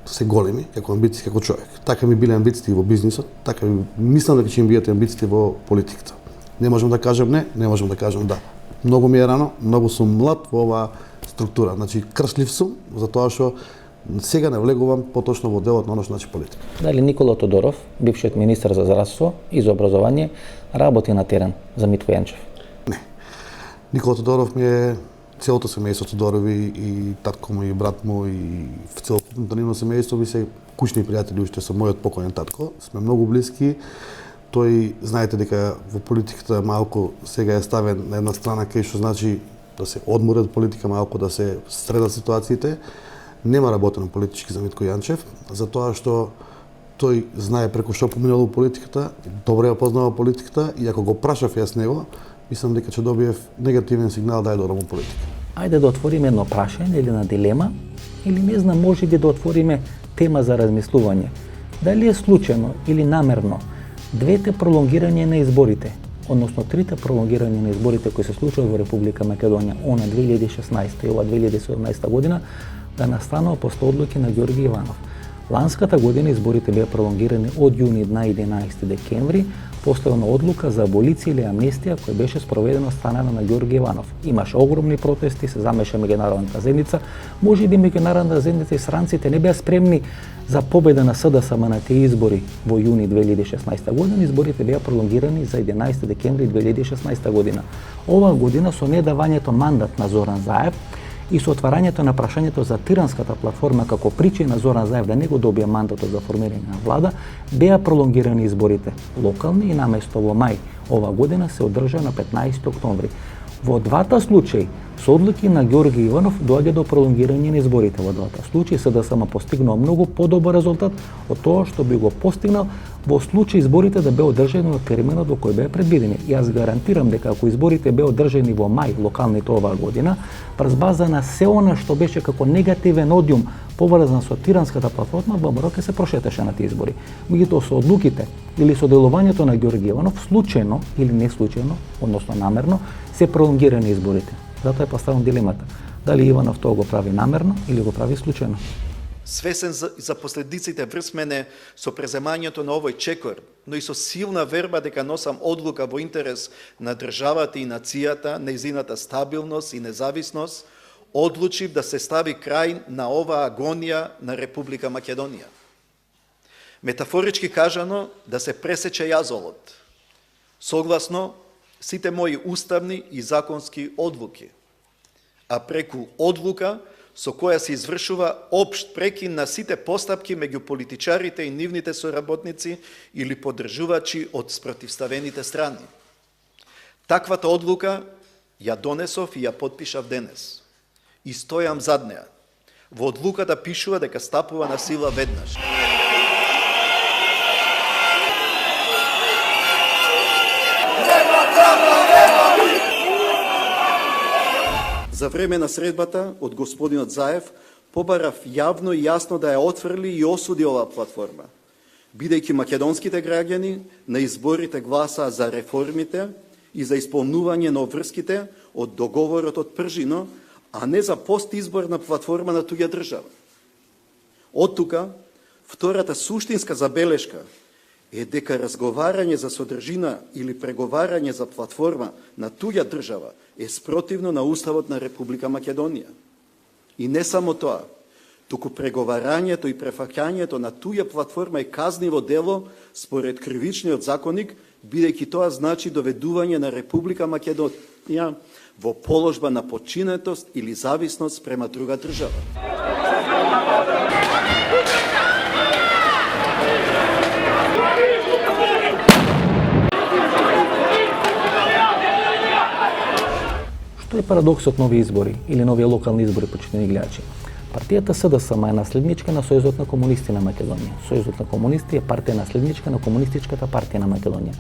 S3: се големи, како амбиции како човек. Така ми биле амбициите и во бизнисот, така ми мислам дека ќе ми бидат амбициите во политиката. Не можам да кажам не, не можам да кажам да. Многу ми е рано, многу сум млад во оваа структура. Значи, кршлив сум, затоа што сега не влегувам поточно во делот на оно што значи политика.
S1: Дали Никола Тодоров, бившиот министар за здравство и за образование, работи на терен за Митко Јанчев?
S3: Не. Никола Тодоров ми е целото семејство Тодорови и татко му и брат му и в целокупното нивно семејство би се кучни пријатели уште со мојот покојен татко. Сме многу блиски. Тој, знаете дека во политиката малку сега е ставен на една страна кај што значи да се одмори од политика, малку да се средат ситуациите. Нема работено политички за Митко Јанчев, затоа што тој знае преку што поминало во политиката, добре ја познава политиката и ако го прашав јас него, мислам дека ќе добиев негативен сигнал да ја додам во политика.
S1: Ајде да отвориме едно прашање или на дилема, или не знам, може би да отвориме тема за размислување. Дали е случајно или намерно двете пролонгирање на изборите, односно трите пролонгирање на изборите кои се случуваат во Република Македонија, она 2016 и ова 2017 година, да настанува после одлуки на Ѓорги Иванов. Ланската година изборите беа пролонгирани од јуни на 11 декември, после една одлука за аболиција или амнестија која беше спроведена од страна на Ѓорги Иванов. Имаше огромни протести, се замеша меѓународната заедница. Може би меѓународната заедница и странците не беа спремни за победа на СДСМ на тие избори во јуни 2016 година. Изборите беа пролонгирани за 11 декември 2016 година. Оваа година со недавањето мандат на Зоран Заев и со отварањето на прашањето за Тиранската платформа како причина Зоран Заев да не го добие мандатот за формирање на влада, беа пролонгирани изборите локални и наместо во мај ова година се одржа на 15 октомври. Во двата случаи, со одлуки на Ѓорги Иванов доаѓа до пролонгирање на изборите. Во двата случаи СДСМ постигнал многу подобар резултат од тоа што би го постигнал во случај изборите да беа одржани во терминот во кој беа предвидени. Јас гарантирам дека ако изборите беа одржани во мај локалните оваа година, врз база на се она што беше како негативен одиум поврзан со Тиранската платформа, ВМРО ќе се прошетеше на тие избори. Меѓутоа со одлуките или со делувањето на Ѓорги Иванов, случајно или не случајно, односно намерно, се пролонгирани изборите. Затоа е поставам дилемата. Дали Иванов тоа го прави намерно или го прави случајно?
S5: Свесен за последиците врз мене со преземањето на овој чекор, но и со силна верба дека носам одлука во интерес на државата и нацијата, нејзината стабилност и независност, одлучив да се стави крај на оваа агонија на Република Македонија. Метафорички кажано, да се пресече јазолот, согласно сите мои уставни и законски одлуки, а преку одлука со која се извршува општ прекин на сите постапки меѓу политичарите и нивните соработници или поддржувачи од спротивставените страни. Таквата одлука ја донесов и ја подпишав денес. И стојам зад неа. Во одлуката пишува дека стапува на сила веднаш. За време на средбата од господинот Заев побарав јавно и јасно да ја отфрли и осуди оваа платформа, бидејќи македонските граѓани на изборите гласаа за реформите и за исполнување на обврските од договорот од Пржино, а не за постизборна платформа на туѓа држава. Од тука, втората суштинска забелешка е дека разговарање за содржина или преговарање за платформа на туѓа држава е спротивно на Уставот на Република Македонија. И не само тоа, туку преговарањето и префаќањето на туѓа платформа е казниво дело според кривичниот законник, бидејќи тоа значи доведување на Република Македонија во положба на подчинетост или зависност према друга држава.
S1: Што е парадоксот нови избори или нови локални избори, почитани гледачи? Партијата СДСМ е наследничка на Сојузот на комунисти на Македонија. Сојузот на комунисти е партија наследничка на Комунистичката партија на Македонија.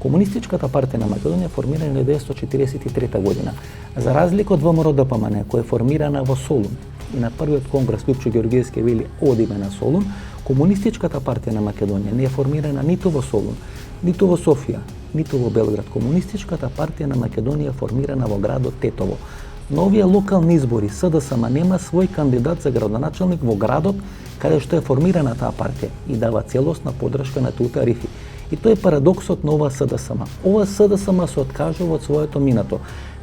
S1: Комунистичката партија на Македонија е формирана 1943 година. За разлика од ВМРО ДПМН, која е формирана во Солун и на првиот конгрес Лјупчо Ѓоргиевски вели одиме на Солун, Комунистичката партија на Македонија не е формирана ниту во Солун, ниту во Софија, ниту во Белград. Комунистичката партија на Македонија е формирана во градот Тетово. На овие локални избори СДСМ нема свој кандидат за градоначалник во градот каде што е формирана таа партија и дава целосна поддршка на Тута Рифи. И тој е парадоксот на ова СДСМ. Ова СДСМ се откажува од своето минато.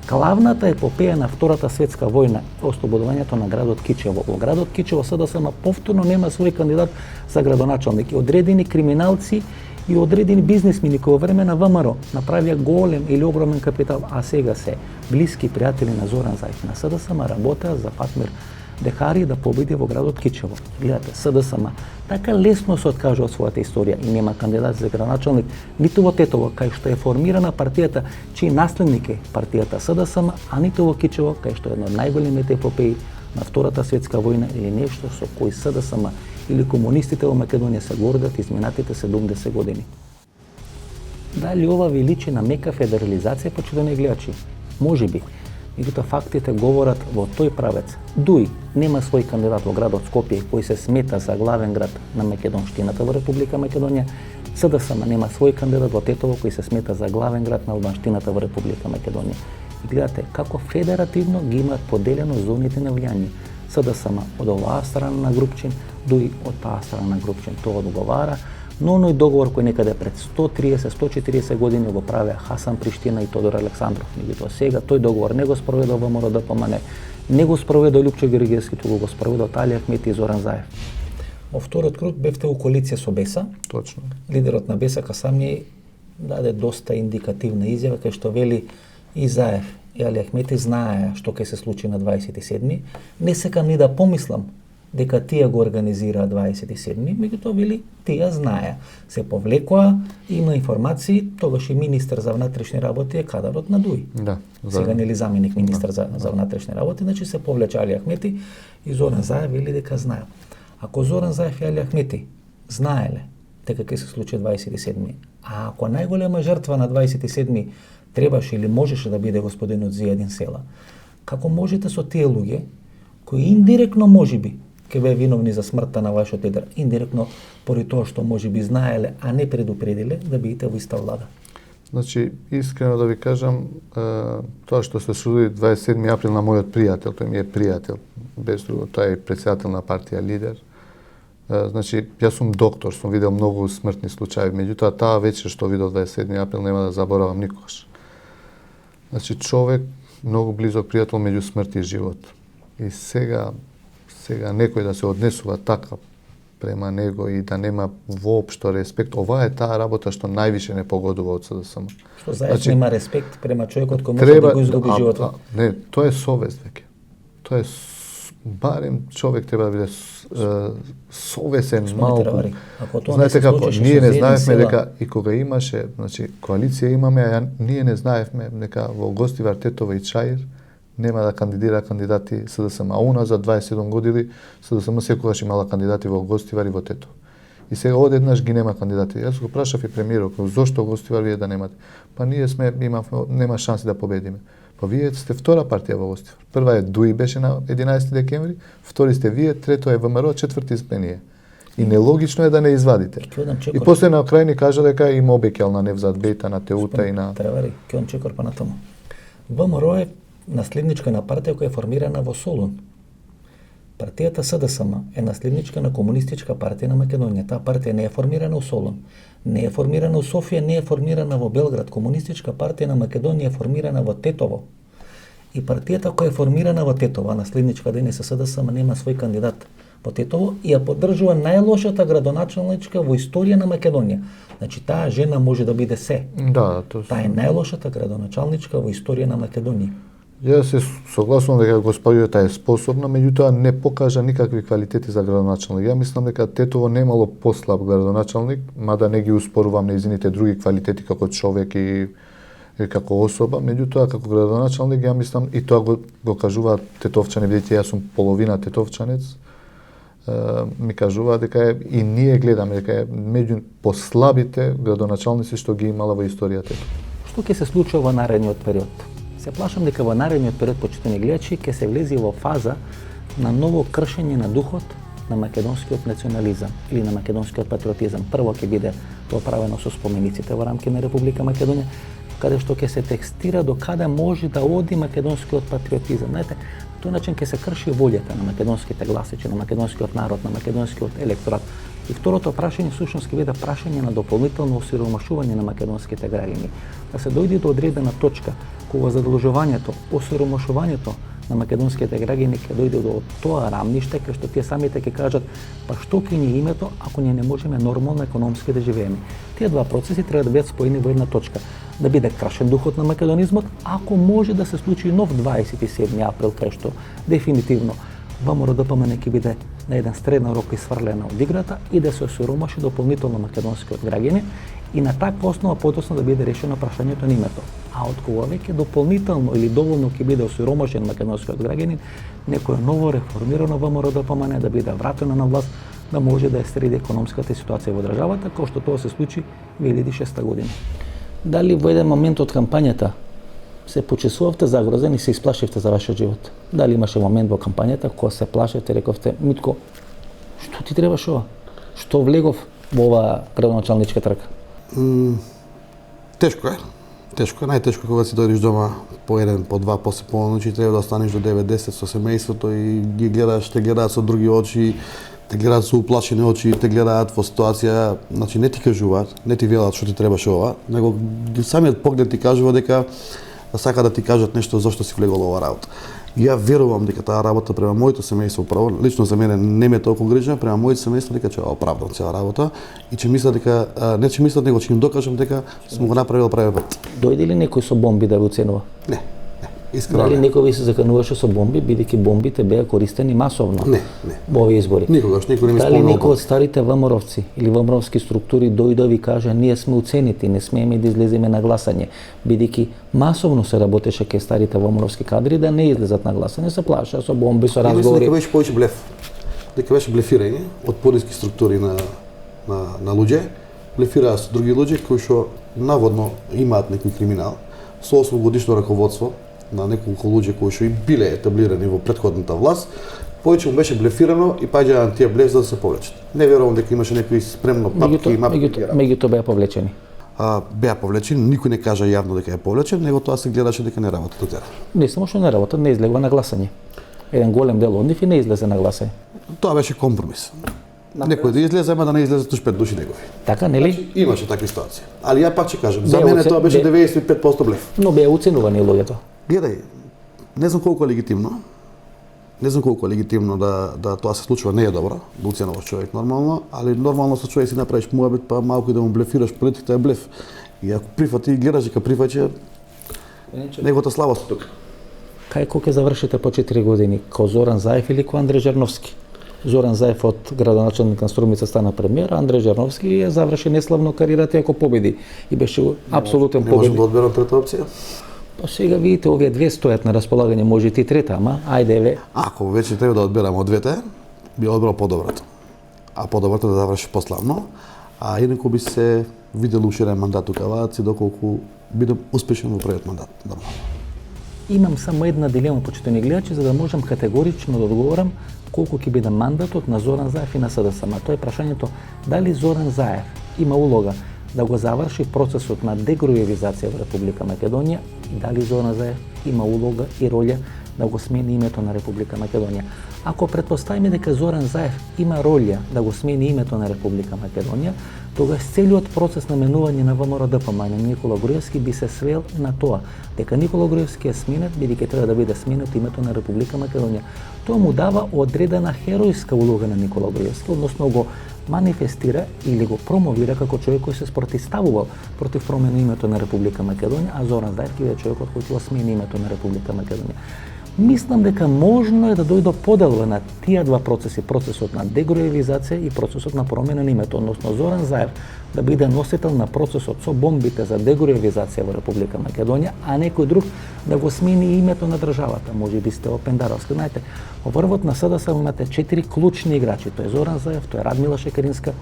S1: Главната епопеја на Втората светска војна е ослободувањето на градот Кичево. Во градот Кичево СДСМ повторно нема свој кандидат за градоначалник. И одредени криминалци и одредени бизнисмени кои во време на ВМРО направија голем или огромен капитал, а сега се блиски пријатели на Зоран Заев на СДСМ работеа за Фатмир Дехари да победи во градот Кичево. Гледате, СДСМ така лесно се откажува од својата историја и нема кандидат за градоначалник ниту во Тетово, кај што е формирана партијата, чиј наследник е партијата СДСМ, а ниту во Кичево, кај што е една од најголемите епопеи на Втората светска војна или нешто со кој СДСМ или комунистите во Македонија се гордат изминатите 70 години. Дали ова ви личи на мека федерализација, почитани гледачи? Можеби. Меѓутоа фактите говорат во тој правец. ДУИ нема свој кандидат во градот Скопје, кој се смета за главен град на македонштината во Република Македонија. СДСМ нема свој кандидат во Тетово, кој се смета за главен град на албанштината во Република Македонија. И гледате како федеративно ги имаат поделено зоните на влијание. СДСМ од оваа страна на Групчин, ДУИ од таа страна на Групчин. Тоа одговара, но оној договор кој некаде пред 130-140 години го правеа Хасан Приштина и Тодор Александров. Меѓутоа сега тој договор не го спроведува ВМРО ДПМН, не го спроведува Лјупчо Ѓоргиевски, туку го спроведува Али Ахмети и Зоран Заев. Во вториот круг бевте у коалиција со Беса.
S2: Точно.
S1: Лидерот на Беса Касамји даде доста индикативна изјава кај што вели и Заев и Али Ахмети знаеа што ќе се случи на 27-ми. Не сакам ни да помислам дека тие го организираа 27-ми, меѓутоа вели тие знаеа. Се повлекоа, има информации, тогаш и министер за внатрешни работи е кадарот на ДУИ.
S2: Да.
S1: Сега нели заменик министер за внатрешни работи, значи се повлече Али Ахмети и Зоран Заев вели дека знаеа. Ако Зоран Заев и Али Ахмети знаеле дека ќе се случи 27-ми, а ако најголема жртва на 27-ми требаше или можеше да биде господинот Зијадин Села, како можете со тие луѓе кои индиректно можеби ќе беа виновни за смртта на вашиот лидер, индиректно поради тоа што можеби знаеле, а не предупредиле, да бидете во иста влада?
S2: Значи, искрено да ви кажам, тоа што се случи 27 април на мојот пријател, тој ми е пријател, без друго, тој е председател на партија Лидер. Значи, јас сум доктор, сум видел многу смртни случаи, меѓутоа таа вечер што видов 27 април нема да заборавам никогаш. Значи, човек многу близок пријател меѓу смрт и живот. И сега некој да се однесува така према него и да нема воопшто респект, ова е таа работа што највише не погодува од СДСМ.
S1: Што Заев нема респект према човекот кој може да го изгуби животот?
S2: Не, тоа е совест веќе. Тоа е барем човек треба да биде совесен малку. Знаете како, ние не знаевме дека и кога имаше, значи коалиција имаме, а ние не знаевме дека во Гостивар, Тетово и Чаир нема да кандидира кандидати СДСМ. А уна за 27 години СДСМ секогаш имала кандидати во Гостивар и во Тетово. И сега одеднаш ги нема кандидати. Јас го прашав и премиерот, зошто Гостивар вие да немате? Па ние нема шанси да победиме. Па вие сте втора партија во Гостивар. Прва е ДУИ беше на 11 декември, втори сте вие, трето е ВМРО, четврти сме ние. И нелогично е да не извадите. И после на крај ни кажа дека има обеќал на Невзат Бејта, на Теута и на...
S1: Тревари, Кјон Чекор па на тому. ВМРО е наследничка на партија која е формирана во Солун. Партијата СДСМ е наследничка на Комунистичка партија на Македонија. Таа партија не е формирана во Солун, не е формирана во Софија, не е формирана во Белград. Комунистичка партија на Македонија е формирана во Тетово. И партијата која е формирана во Тетово, наследничка ДНС СДСМ, нема свој кандидат во Тетово и ја поддржува најлошата градоначалничка во историја на Македонија. Значи таа жена може да биде се.
S2: Да, тоа
S1: Таа е најлошата градоначалничка во историја на Македонија.
S2: Ја се согласувам дека господијата е способна, меѓутоа не покажа никакви квалитети за градоначалник. Ја мислам дека Тетово немало послаб градоначалник, мада не ги успорувам нејзините други квалитети како човек и како особа, меѓутоа како градоначалник ја мислам и тоа го кажуваат тетовчани, бидејќи јас сум половина тетовчанец, ми кажува дека и ние гледаме дека е меѓу послабите градоначалници што ги имала во историјата.
S1: Што ќе се случува во наредниот период? Се плашам дека во наредниот период, почитани гледачи, ќе се влези во фаза на ново кршење на духот на македонскиот национализам или на македонскиот патриотизам. Прво ќе биде тоа правено со спомениците во рамки на Република Македонија, каде што ќе се текстира до каде може да оди македонскиот патриотизам. Знаете, тој начин ќе се крши волјата на македонските гласачи, на македонскиот народ, на македонскиот електорат. И второто прашање всушност ќе биде прашање на дополнително осиромашување на македонските граѓани. Да се дојде до одредена точка кога задолжувањето, осиромашувањето на македонските граѓани ќе дојде до тоа рамниште кај што тие самите ќе кажат па што ќе ни името ако ние не можеме нормално економски да живееме. Тие два процеси треба да бидат споени во една точка. Да биде крашен духот на македонизмот, ако може да се случи нов 27 април кај што дефинитивно ВМРО ДПМН ќе биде на еден средна рок исфрлена од играта и да се осиромаши дополнително македонскиот граѓани и на таква основа подоцна да биде решено прашањето на името. А од кога веќе дополнително или доволно ќе биде осиромашен македонскиот граѓанин, некој ново реформирано ВМРО ДПМН да биде вратено на власт, да може да ја среди економската ситуација во државата, како што тоа се случи 2006 година. Дали во еден момент од кампањата се почесувавте загрозен и се исплашивте за вашиот живот? Дали имаше момент во кампањата кога се плашевте, рековте, Митко, што ти требаш ова? Што влегов во оваа градоначалничка трка?
S3: Тешко е. Тешко е. Најтешко е кога си дојдеш дома по еден, по два, после полночи, треба да останеш до 9-10 со семејството и ги гледаш, те гледаат со други очи, те гледаат со уплашени очи, те гледаат во ситуација, значи не ти кажуваат, не ти велат што ти требаш ова, него самиот поглед ти кажува дека сака да ти кажат нешто зошто си влегол ова работа. Ја верувам дека таа работа према моето семејство право, лично за мене не ме толку грижа, према моето семејство дека ќе оправдам цела работа и ќе мисля дека не ќе мислат него ќе им докажам дека сум го направил прави пат.
S1: Дојде ли некој со бомби да ве оценува?
S3: Не. Искрено.
S1: Дали некој ви се закануваше со бомби, бидејќи бомбите беа користени масовно?
S3: Не.
S1: Во овие избори.
S3: Никогаш никој не ми
S1: Дали
S3: спомнал.
S1: некој од старите ВМРО-вци или ВМРО-вски структури дојде да ви кажа ние сме уценети, не смееме да излеземе на гласање, бидејќи масовно се работеше кај старите ВМРО-вски кадри да не излезат на гласање, се плашеа со бомби, со
S3: Мислам
S1: разговори.
S3: дека беше повеќе блеф. Дека беше блефирање од пониски структури на луѓе, блефираа со други луѓе кои што наводно имаат некој криминал, со 8-годишно раководство на неколку луѓе кои што и биле етаблирани во претходната власт, повеќе му беше блефирано и паѓаа на тие блеф за да се повлечат. Не верувам дека имаше некои спремно папки и мапки.
S1: Меѓутоа беа повлечени.
S3: Беа повлечени, никој не кажа јавно дека е повлечен, него тоа се гледаше дека не работи до тера.
S1: Не само што не работа, не излегува на гласање. Еден голем дел од нив и не излезе на гласање.
S3: Тоа беше компромис. Некој да излезе, ама да не излезе туш 5 души негови.
S1: Така, нели?
S3: Имаше такви ситуации. Али ја пак ќе кажам, за
S1: Беа
S3: мене
S1: оце-
S3: тоа беше
S1: бе-
S3: 95% блеф.
S1: Но беа уценувани луѓето.
S3: Гледај, не знам колку е легитимно. Не знам колку е легитимно да тоа се случува, не е добро, да уценуваш човек нормално, али нормално со човек си направиш муабет, па малку и да му блефираш, политиката е блеф. И ако прифати, гледаш дека прифаќа, неговата слабост тука.
S1: Кај ќе завршите по 4 години? Ко Зоран Заев или ко Андреј Жерновски? Зоран Заев од градоначалник на Струмица стана премиер, а Андреј Жерновски ја заврши неславно кариерата ако победи и беше апсолутен
S3: Не можам
S1: победник.
S3: да одберам трета опција.
S1: Па сега видите, овие две стојат на располагање, може и трета, ама ајде еве.
S3: Ако веќе треба да одберам од двете, би одбрал подобрата. А подобрата да заврши пославно, а инаку би се видел уширен мандат у Каваци доколку бидам успешен во првиот мандат. Нормално.
S1: Имам само една дилема, почитани гледачи, за да можам категорично да одговорам колку ќе биде мандатот на Зоран Заев и на СДСМ. Тоа е прашањето дали Зоран Заев има улога да го заврши процесот на дегруевизација во Република Македонија и дали Зоран Заев има улога и роља да го смени името на Република Македонија. Ако претпоставиме дека Зоран Заев има роља да го смени името на Република Македонија, тогаш целиот процес на менување на ВМРО-ДПМ на Никола Груевски би се свел на тоа дека Никола Груевски е сменет бидејќи треба да биде сменет името на Република Македонија. Тоа му дава одредена херојска улога на Никола Груевски, односно го манифестира или го промовира како човек кој се спротивставувал против промена името на Република Македонија, а Зоран Заев ќе биде човекот кој ќе го смени името на Република Македонија. Мислам дека можно е да дојде поделба на тие два процеси, процесот на дегруевизација и процесот на промена на името, односно Зоран Заев да биде носител на процесот со бомбите за дегруевизација во Република Македонија, а некој друг да го смени името на државата, можеби Стево Пендаровски. Знаете, во врвот на СДСМ имате 4 клучни играчи, тоа е Зоран Заев, тоа е Радмила Шекеринска,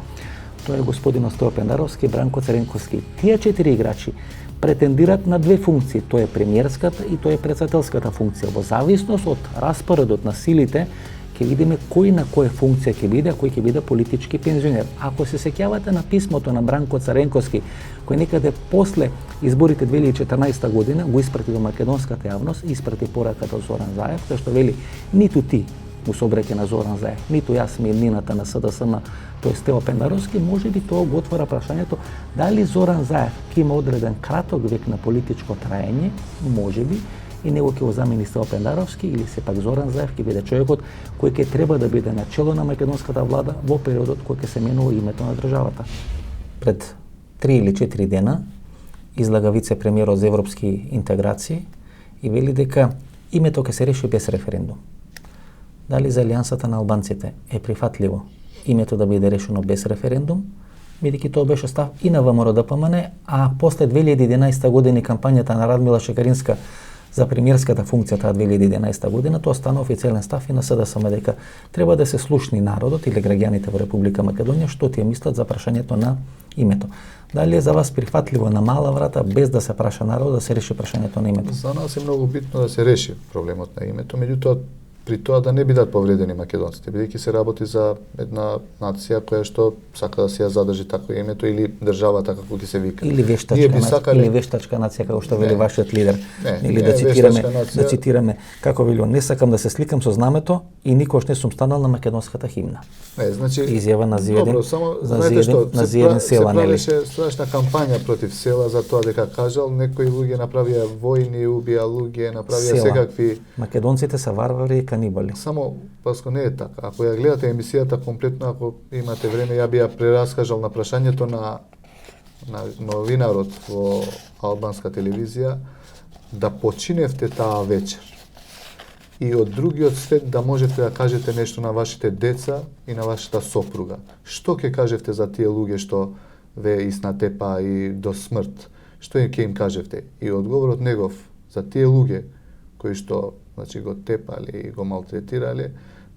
S1: тоа е господин Стево Пендаровски и Бранко Цренковски. Тие 4 играчи претендират на две функции, тоа е премиерската и тоа е председателската функција. Во зависност од распоредот на силите, ќе видиме кој на која функција ќе биде, а кој ќе биде политички пензионер. Ако се сеќавате на писмото на Бранко Цренковски, кој некаде после изборите 2014 година го испрати до македонската јавност, испрати пораката од Зоран Заев, кој што вели ниту ти му се обреќа на Зоран Заев, ниту јас ми еднината на СДСМ, тој Стево Пендаровски, можеби тоа го отвора прашањето дали Зоран Заев ќе има одреден краток век на политичко траење, можеби, и него ќе го замени Стево Пендаровски, или сепак Зоран Заев ќе биде човекот кој ќе треба да биде на чело на македонската влада во периодот кој ќе се менува името на државата. Пред 3 или 4 дена излага вице-премиерот за европски интеграции и вели дека името ќе се реши без референдум. Дали за алијансата на албанците е прифатливо името да биде решено без референдум, бидејќи тоа беше став и на ВМРО-ДПМН, а после 2011 година и кампањата на Радмила Шекеринска за премиерската функција таа 2011 година, тоа стана официјален став и на СДСМ дека треба да се слушни народот или граѓаните во Република Македонија што тие мислат за прашањето на името. Дали е за вас прифатливо на мала врата без да се праша народ да се реши прашањето на името?
S2: За нас е многу битно да се реши проблемот на името, меѓутоа при тоа да не бидат повредени македонците, бидејќи се работи за една нација која што сака да си ја задржи такво името или државата како ќе се вика.
S1: Или вештачка, или вештачка нација како што вели вашиот лидер. Или да цитираме како вели он, не сакам да се сликам со знамето и никош не сум станал на македонската химна.
S2: Значи
S1: изјава на Зиедин,
S2: добро, само знаете што,
S1: на Зиедин села, нели?
S2: Се правеше страшна кампања против села за тоа дека кажал некои луѓе направија војни, убија луѓе, направија секакви.
S1: Македонците се варвари и канибали.
S2: Само паско не е така. Ако ја гледате емисијата комплетно, ако имате време, ја би ја прераскажал на прашањето на новинарот во албанска телевизија да починевте таа вечер и од другиот свет да можете да кажете нешто на вашите деца и на вашата сопруга. Што ќе кажевте за тие луѓе што ве иснатепа и до смрт? Што ќе им кажевте? И одговорот негов за тие луѓе кои што значи го тепале и го малтретирале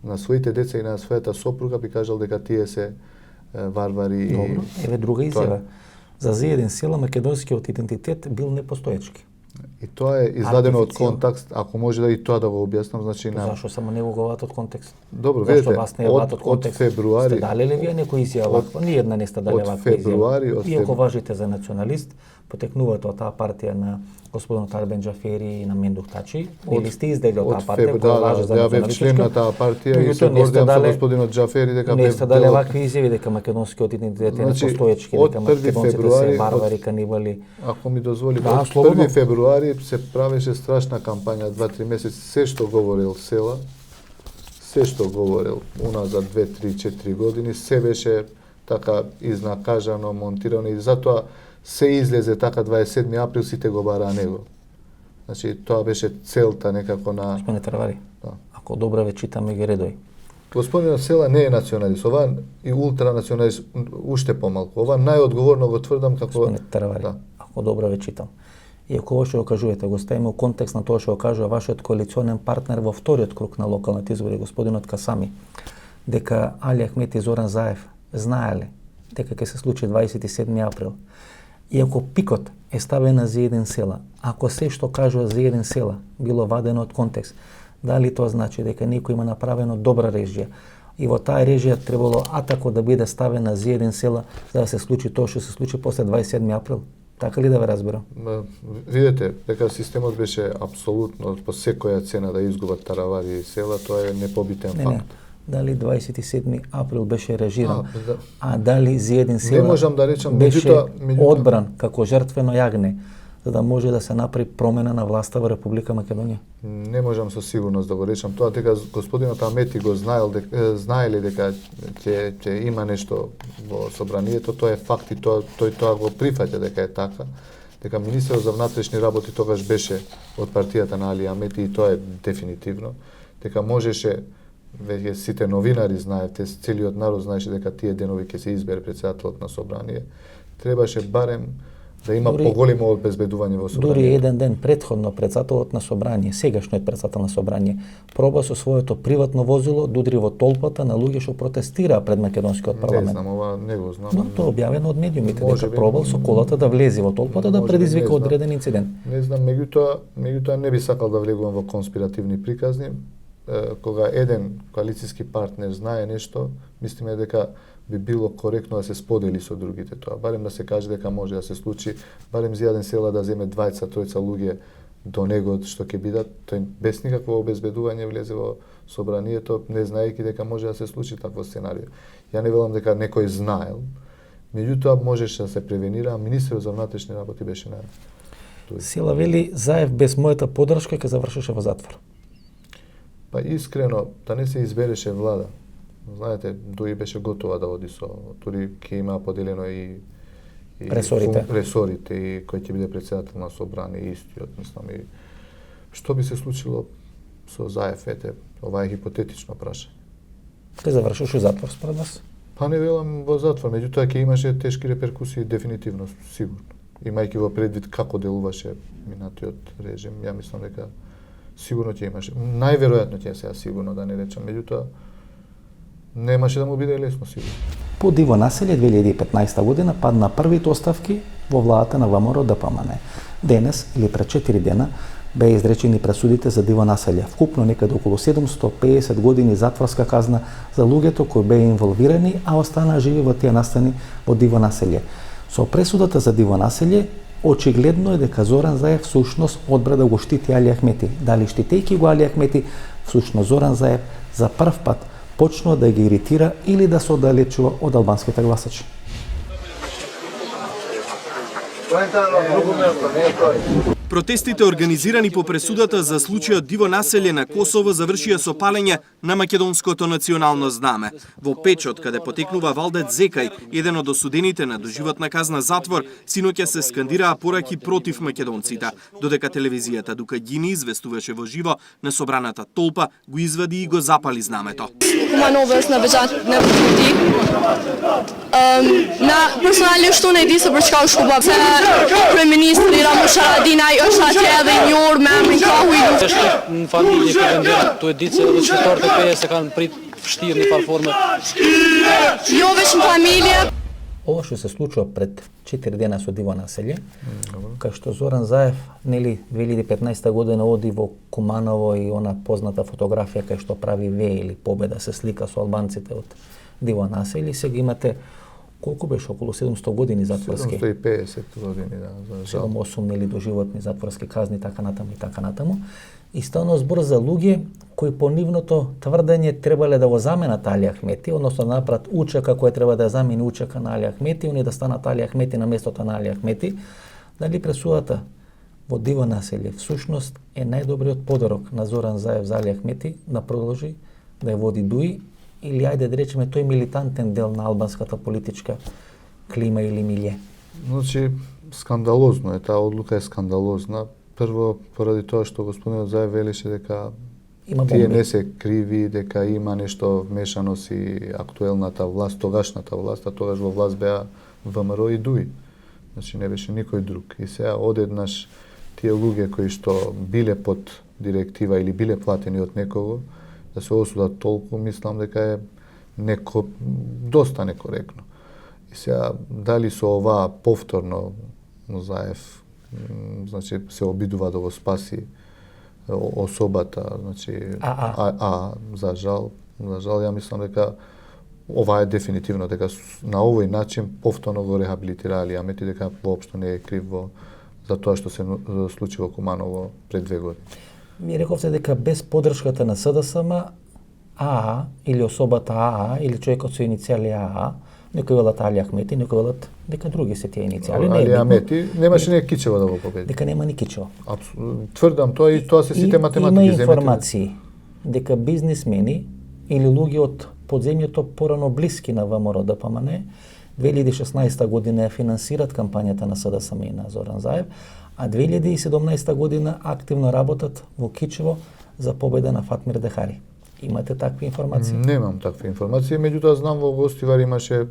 S2: на своите деца и на својата сопруга би кажал дека тие се варвари.
S1: Добро, еве друга изјава. За Зиедин села македонскиот идентитет бил непостоечки.
S2: И тоа е извадено од контекст, ако може да и тоа да го објаснам, значи на
S1: Зашо само не го вадат од контекст?
S2: Добро, видите,
S1: од
S2: февруари.
S1: Сте дали ли вие некој изјава? Ни една не сте дали ваква изјава. Иако важите за националист, потекнувате од таа партија на господин Арбен Џафери и на Мендух Тачи, или сте издели од таа партија која важи за
S2: националистичка? Ја бев член на таа партија и се гордам со господинот Џафери дека
S1: не сте дали вакви изјави дека македонскиот идентитет е непостоечки, дека македонците се варвари, канибали.
S2: Ако ми дозволи, од 1 февруари се правеше страшна кампања 2-3 месеци, се што говорел села, се што говорел уназад 2-3-4 години, се беше така изнакажано, монтирано и затоа се излезе така 27 април сите го бараа него. Значи тоа беше целта некако на
S1: Господине Таравари. Да. Ако добро ве читаме ги редој.
S2: Господинот Села не е националист, ова и ултранационалист уште помалку. Ова најодговорно го тврдам како
S1: Господине Таравари. Да. Ако добро ве читам. И ако ова што го кажувате, го ставиме во контекст на тоа што го кажува вашиот коалиционен партнер во вториот круг на локалните избори, господинот Касами, дека Али Ахмет и Зоран Заев знаеле дека ќе се случи 27 април, Иако пикот е ставена за еден села, ако се што кажува за еден села било вадено од контекст, дали тоа значи дека некој има направено добра режија и во таа режија требало атако да биде ставена за еден села за да се случи тоа што се случи после 27 април? Така ли да ве разберам?
S2: Видете, дека системот беше апсолутно по секоја цена да изгубат Таравари и села, тоа е непобитен факт.
S1: Дали 27 април беше режиран,
S2: да.
S1: а дали за еден села
S2: Не можам да речам,
S1: беше
S2: меѓутоа
S1: одбран како жртвено јагне, за да може да се направи промена на власта во Република Македонија?
S2: Не можам со сигурност да го речам тоа, дека господинот Амети го знаеле дека ќе има нешто во собранието, тоа е факт и тој тоа го прифаќа дека е така, дека министерот за внатрешни работи тогаш беше од партијата на Али Амети и тоа е дефинитивно, дека можеше, веќе сите новинари знаете, целиот народ знаеше дека тие денови ќе се избере председателот на собрание, требаше барем да има поголемо обезбедување во собранието.
S1: Дури еден ден предходно председателот на собрание, сегашниот председател на собрание, проба со своето приватно возило да удри во толпата на луѓе што протестираа пред македонскиот парламент.
S2: Не знам, ова не го знам.
S1: Но тоа објавено од медиумите, дека пробал со колата да влезе во толпата да предизвика одреден инцидент.
S2: Не знам, меѓутоа не би сакал да влегувам во конспиративни приказни. Кога еден коалициски партнер знае нешто, мислиме дека би било коректно да се сподели со другите тоа. Барем да се каже дека може да се случи, барем за еден села да земе 20-тројца луѓе до него што ќе бидат, тој без никакво обезбедување влезе во собранието, не знаејќи дека може да се случи такво сценарио. Ја не велам дека некој знаел, меѓутоа можеше да се превенира, а министерот за внатрешни работи беше на тој.
S1: Сила вели Заев без мојата поддршка ќе завршеше во затвор.
S2: Па искрено, да не се избереше влада. Знаете, дури беше готова да оди со, дури ќе има поделено и ресорите и кој ќе биде председател на собрание истиот, мислам, и што би се случило со Заев, ова е хипотетично праша.
S1: Ќе завршеше затвор според вас?
S2: Па не велам во затвор, меѓутоа ќе имаше тешки реперкусии дефинитивно, сигурно. Имајќи во предвид како делуваше минатиот режим, ја мислам дека сигурно ќе имаше. Најверојатно ќе сега сигурно да не речам, меѓутоа немаше да му биде лесно сигурно.
S1: По Диво населје 2015 година падна првите оставки во владата на ВМРО ДПМН. Денес или пред 4 дена беа изречени пресудите за Диво населје, вкупно некаде околу 750 години затворска казна за луѓето кои беа инволвирани, а останаа живи во тие настани во Диво населје. Со пресудата за Диво населје очигледно е дека Зоран Заев всушност одбра да го штити Али Ахмети. Дали штитејќи го Али Ахмети, всушност Зоран Заев за прв пат почнува да ги иритира или да се оддалечува од албанските гласачи.
S6: Протестите организирани по пресудата за случајот Диво населје на Косово завршија со палење на македонското национално знаме. Во Печот, каде потекнува Валдет Зекај, еден од осудените на доживотна казна затвор, синоќа се скандираа пораки против македонците, додека телевизијата Дука Гини известуваше во живо на собраната толпа, го извади и го запали знамето.
S7: Новост на персонали што не ди се брчка у школа. Преминистри Рамош Харадинaj është atje edhe i njohur me emrin Kahu i Lutë.
S8: Është në familje që vendera, tu e ditë se edhe qytetarët e PE se kanë prit vështirë në farë forme.
S7: Jo veç në familje.
S1: Ова што се случува пред 4 дена со Диво населје, кај што Зоран Заев, нели 2015 година оди во Куманово и она позната фотографија кај што прави ве или победа се слика со албанците од Диво населје, сега имате колку беше околу 700 години затворски.
S2: 750 години, да, за жал.
S1: 7-8 нели доживотни затворски казни, така натаму и така натаму. И станува збор за луѓе кои по нивното тврдење требале да го заменат Али Ахмети, односно да направат УЧК кој треба да замени УЧК на Али Ахмети, они да станат Али Ахмети на местото на Али Ахмети. Дали пресудата во Диво населје всушност е најдобриот подарок на Зоран Заев за Али Ахмети да продолжи да ја води ДУИ, или ајде да речеме тој милитантен дел на албанската политичка клима или милје?
S2: Значи, скандалозно е, таа одлука е скандалозна. Прво, поради тоа што господинот Заев велеше дека тие не се криви, дека има нешто вмешаност и актуелната власт, тогашната власт, а тогаш во власт беа ВМРО и ДУИ. Значи, не беше никој друг. И сега одеднаш тие луѓе кои што биле под директива или биле платени од некого, да се осудат толку, мислам дека е доста некоректно. И сега, дали со ова повторно Музаев значи се обидува да го спаси особата, значи за жал ја мислам дека ова е дефинитивно дека на овој начин повторно го рехабилитира Али Амети, дека воопшто не е крив за тоа што се случи во Куманово пред 2 години.
S1: Ми рековте дека без поддршката на СДСМ АА или особата АА или човекот со иницијали АА, некои велат Али Ахмети, некои велат дека други се тие иницијали.
S2: Али Амети немаше ни Кичево да го победи.
S1: Дека нема ни Кичево.
S2: Тврдам тоа и тоа се сите математики.
S1: Има информации дека бизнисмени или луѓе од подземјето порано блиски на ВМРО ДПМН 2016 година ја финансират кампањата на СДСМ и на Зоран Заев, а 2017 година активно работат во Кичево за победа на Фатмир Дехари. Имате такви информации?
S2: Немам такви информации, меѓутоа знам во Гостивар имаше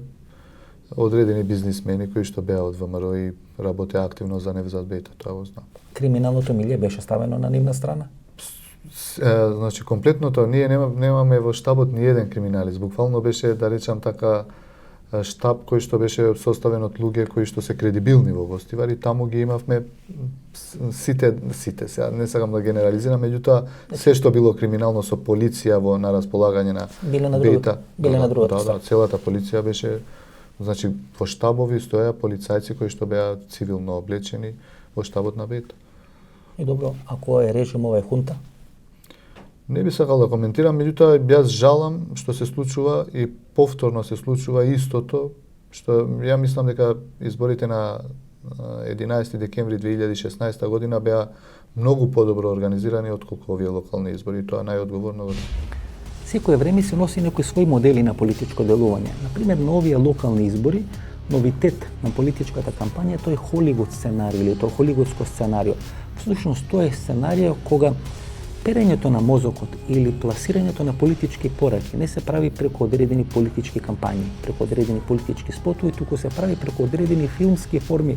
S2: одредени бизнисмени кои што беа од ВМРО и работеа активно за Невзат Бејта, тоа го знам.
S1: Криминалното милје беше ставено на нивна страна?
S2: Значи комплетното, ние немаме во штабот ни еден криминалист, буквално беше, да речам така, штаб кој што беше составен од луѓе кои што се кредибилни во Гостивар и таму ги имавме сите, сега не сакам да генерализирам, меѓутоа се што било криминално со полиција на располагање на Бејта.
S1: Биле на другата страна.
S2: Да, целата полиција беше, значи во штабови стоеа полицајци кои што беа цивилно облечени во штабот на Бејта.
S1: И добро, ако е режим ова е хунта?
S2: Не би сакал да коментирам, меѓутоа јас жалам што се случува и повторно се случува истото што ја мислам дека изборите на 11 декември 2016 година беа многу подобро организирани отколку овие локални избори, тоа најодговорно.
S1: Секое време се носи некои своји модели на политичко делување. Например, на овие локални избори, новитет на политичката кампања тој Холивуд сценарио или тоа холивудско сценарио. Всушност тоа е сценарио кога перењето на мозокот или пласирањето на политички пораки не се прави преку одредени политички кампањи, преку одредени политички спотови, туку се прави преку одредени филмски форми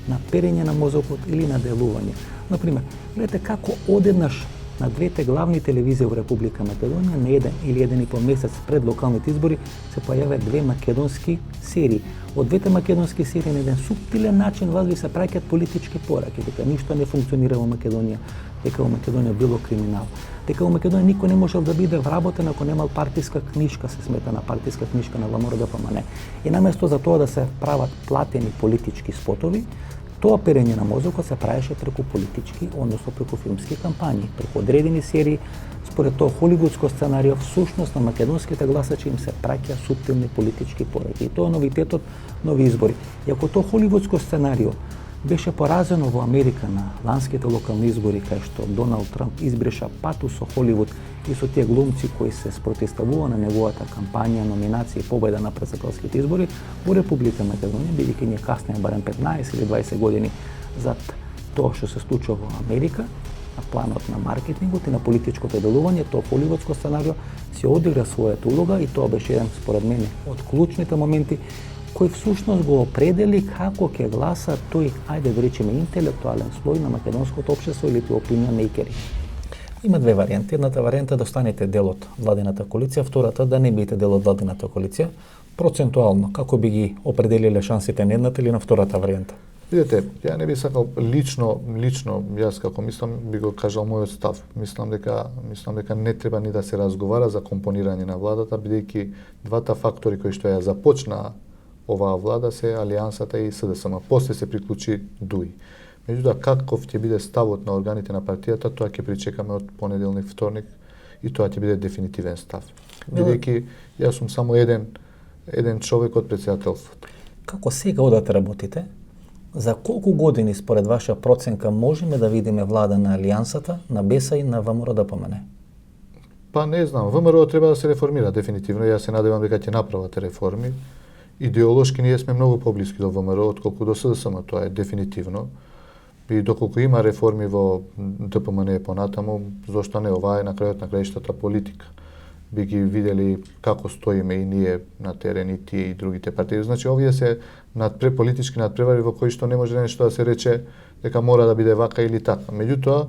S1: на перење на мозокот или на делување. Например, гледате како одеднаш на двете главни телевизии во Република Македонија на еден и по месец пред локалните избори се појават две македонски серии. Од двете македонски серии на еден суптилен начин вас ви се праќаат политички пораки, дека ништо не функционира во Македонија, дека во Македонија било криминал, дека во Македонија никој не можел да биде вработен ако немал партиска книшка, се смета на партиска книшка на ВМРО ДПМН. И наместо за тоа да се прават платени политички спотови, тоа перење на мозокот се правеше преку политички, односно преку филмски кампањи, преку одредени серии. Според тоа холивудско сценарио, всушност на македонските гласачи им се праќа суптилни политички пораки. И тоа е новитетот нови избори. И ако тоа холивудско сценарио беше поразено во Америка на ланските локални избори, кај што Доналд Трамп избриша пату со Холивуд и со тие глумци кои се спротивставува на неговата кампања, номинација и победа на претседателските избори, во Република Македонија, бидејќи ние каснеме барем 15 или 20 години зад тоа што се случува во Америка, на планот на маркетингот и на политичкото делување, тоа холивудско сценарио се одигра својата улога и тоа беше еден, според мене, од клучните моменти кој всушност го определи како ќе гласа тој, ајде да речеме, интелектуален слој на македонското општество или тој opinion makeri. Има две варијанти. Едната варијанта да останете дел од владината коалиција, втората да не бидете дел од владината коалиција. Процентуално, како би ги определиле шансите на едната или на втората варијанта?
S2: Видете, ја не би сакал лично јас како мислам би го кажал мојот став. Мислам дека не треба ни да се разговара за компонирање на владата, бидејќи двата фактори кои што ја започнаа оваа влада се Алијансата и СДСМ. После се приклучи ДУИ. Меѓутоа, каков ќе биде ставот на органите на партијата, тоа ќе причекаме од понеделник, вторник и тоа ќе биде дефинитивен став. Бидејќи јас сум само еден човек од претседателството.
S1: Како сега одат работите? За колку години според ваша проценка можеме да видиме влада на Алијансата, на БЕСА и на ВМРО ДПМН?
S2: Па не знам, ВМРО треба да се реформира дефинитивно. Јас се надевам дека ќе направат реформи. Идеолошки ние сме многу поблиски до ВМРО отколку до СДСМ, тоа е дефинитивно. И доколку има реформи во ДПМН понатаму, зошто не, ова е на крајот на краиштата политика. Би ги видели како стоиме и ние на терен и тие и другите партии. Значи овие се политички надпревари во кои што не може нешто да се рече дека мора да биде вака или така. Меѓутоа,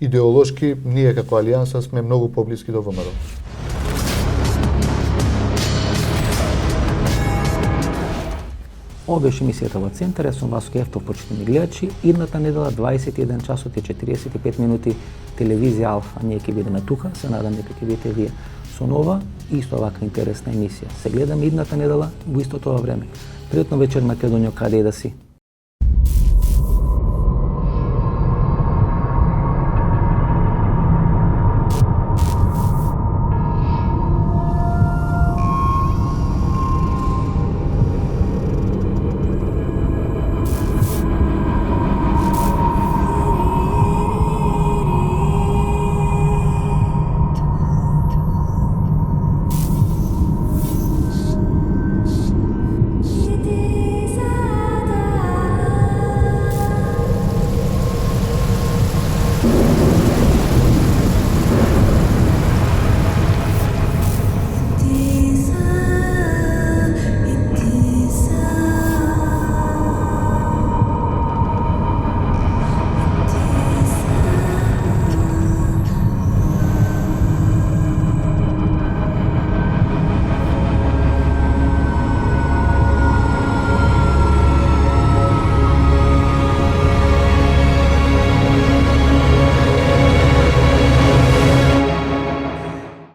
S2: идеолошки ние како Алијанса сме многу поблиски до ВМРО.
S1: Ова беше емисијата во Центар, јас сум Васко Ефтов, почитани гледачи. Идната недела 21 часот и 45 минути телевизија Алфа. Ние ќе бидеме тука, се надам дека ќе бидете вие со нова и исто вака интересна емисија. Се гледаме идната недела во истото ова време. Пријатно вечер, Македонија, каде и да си.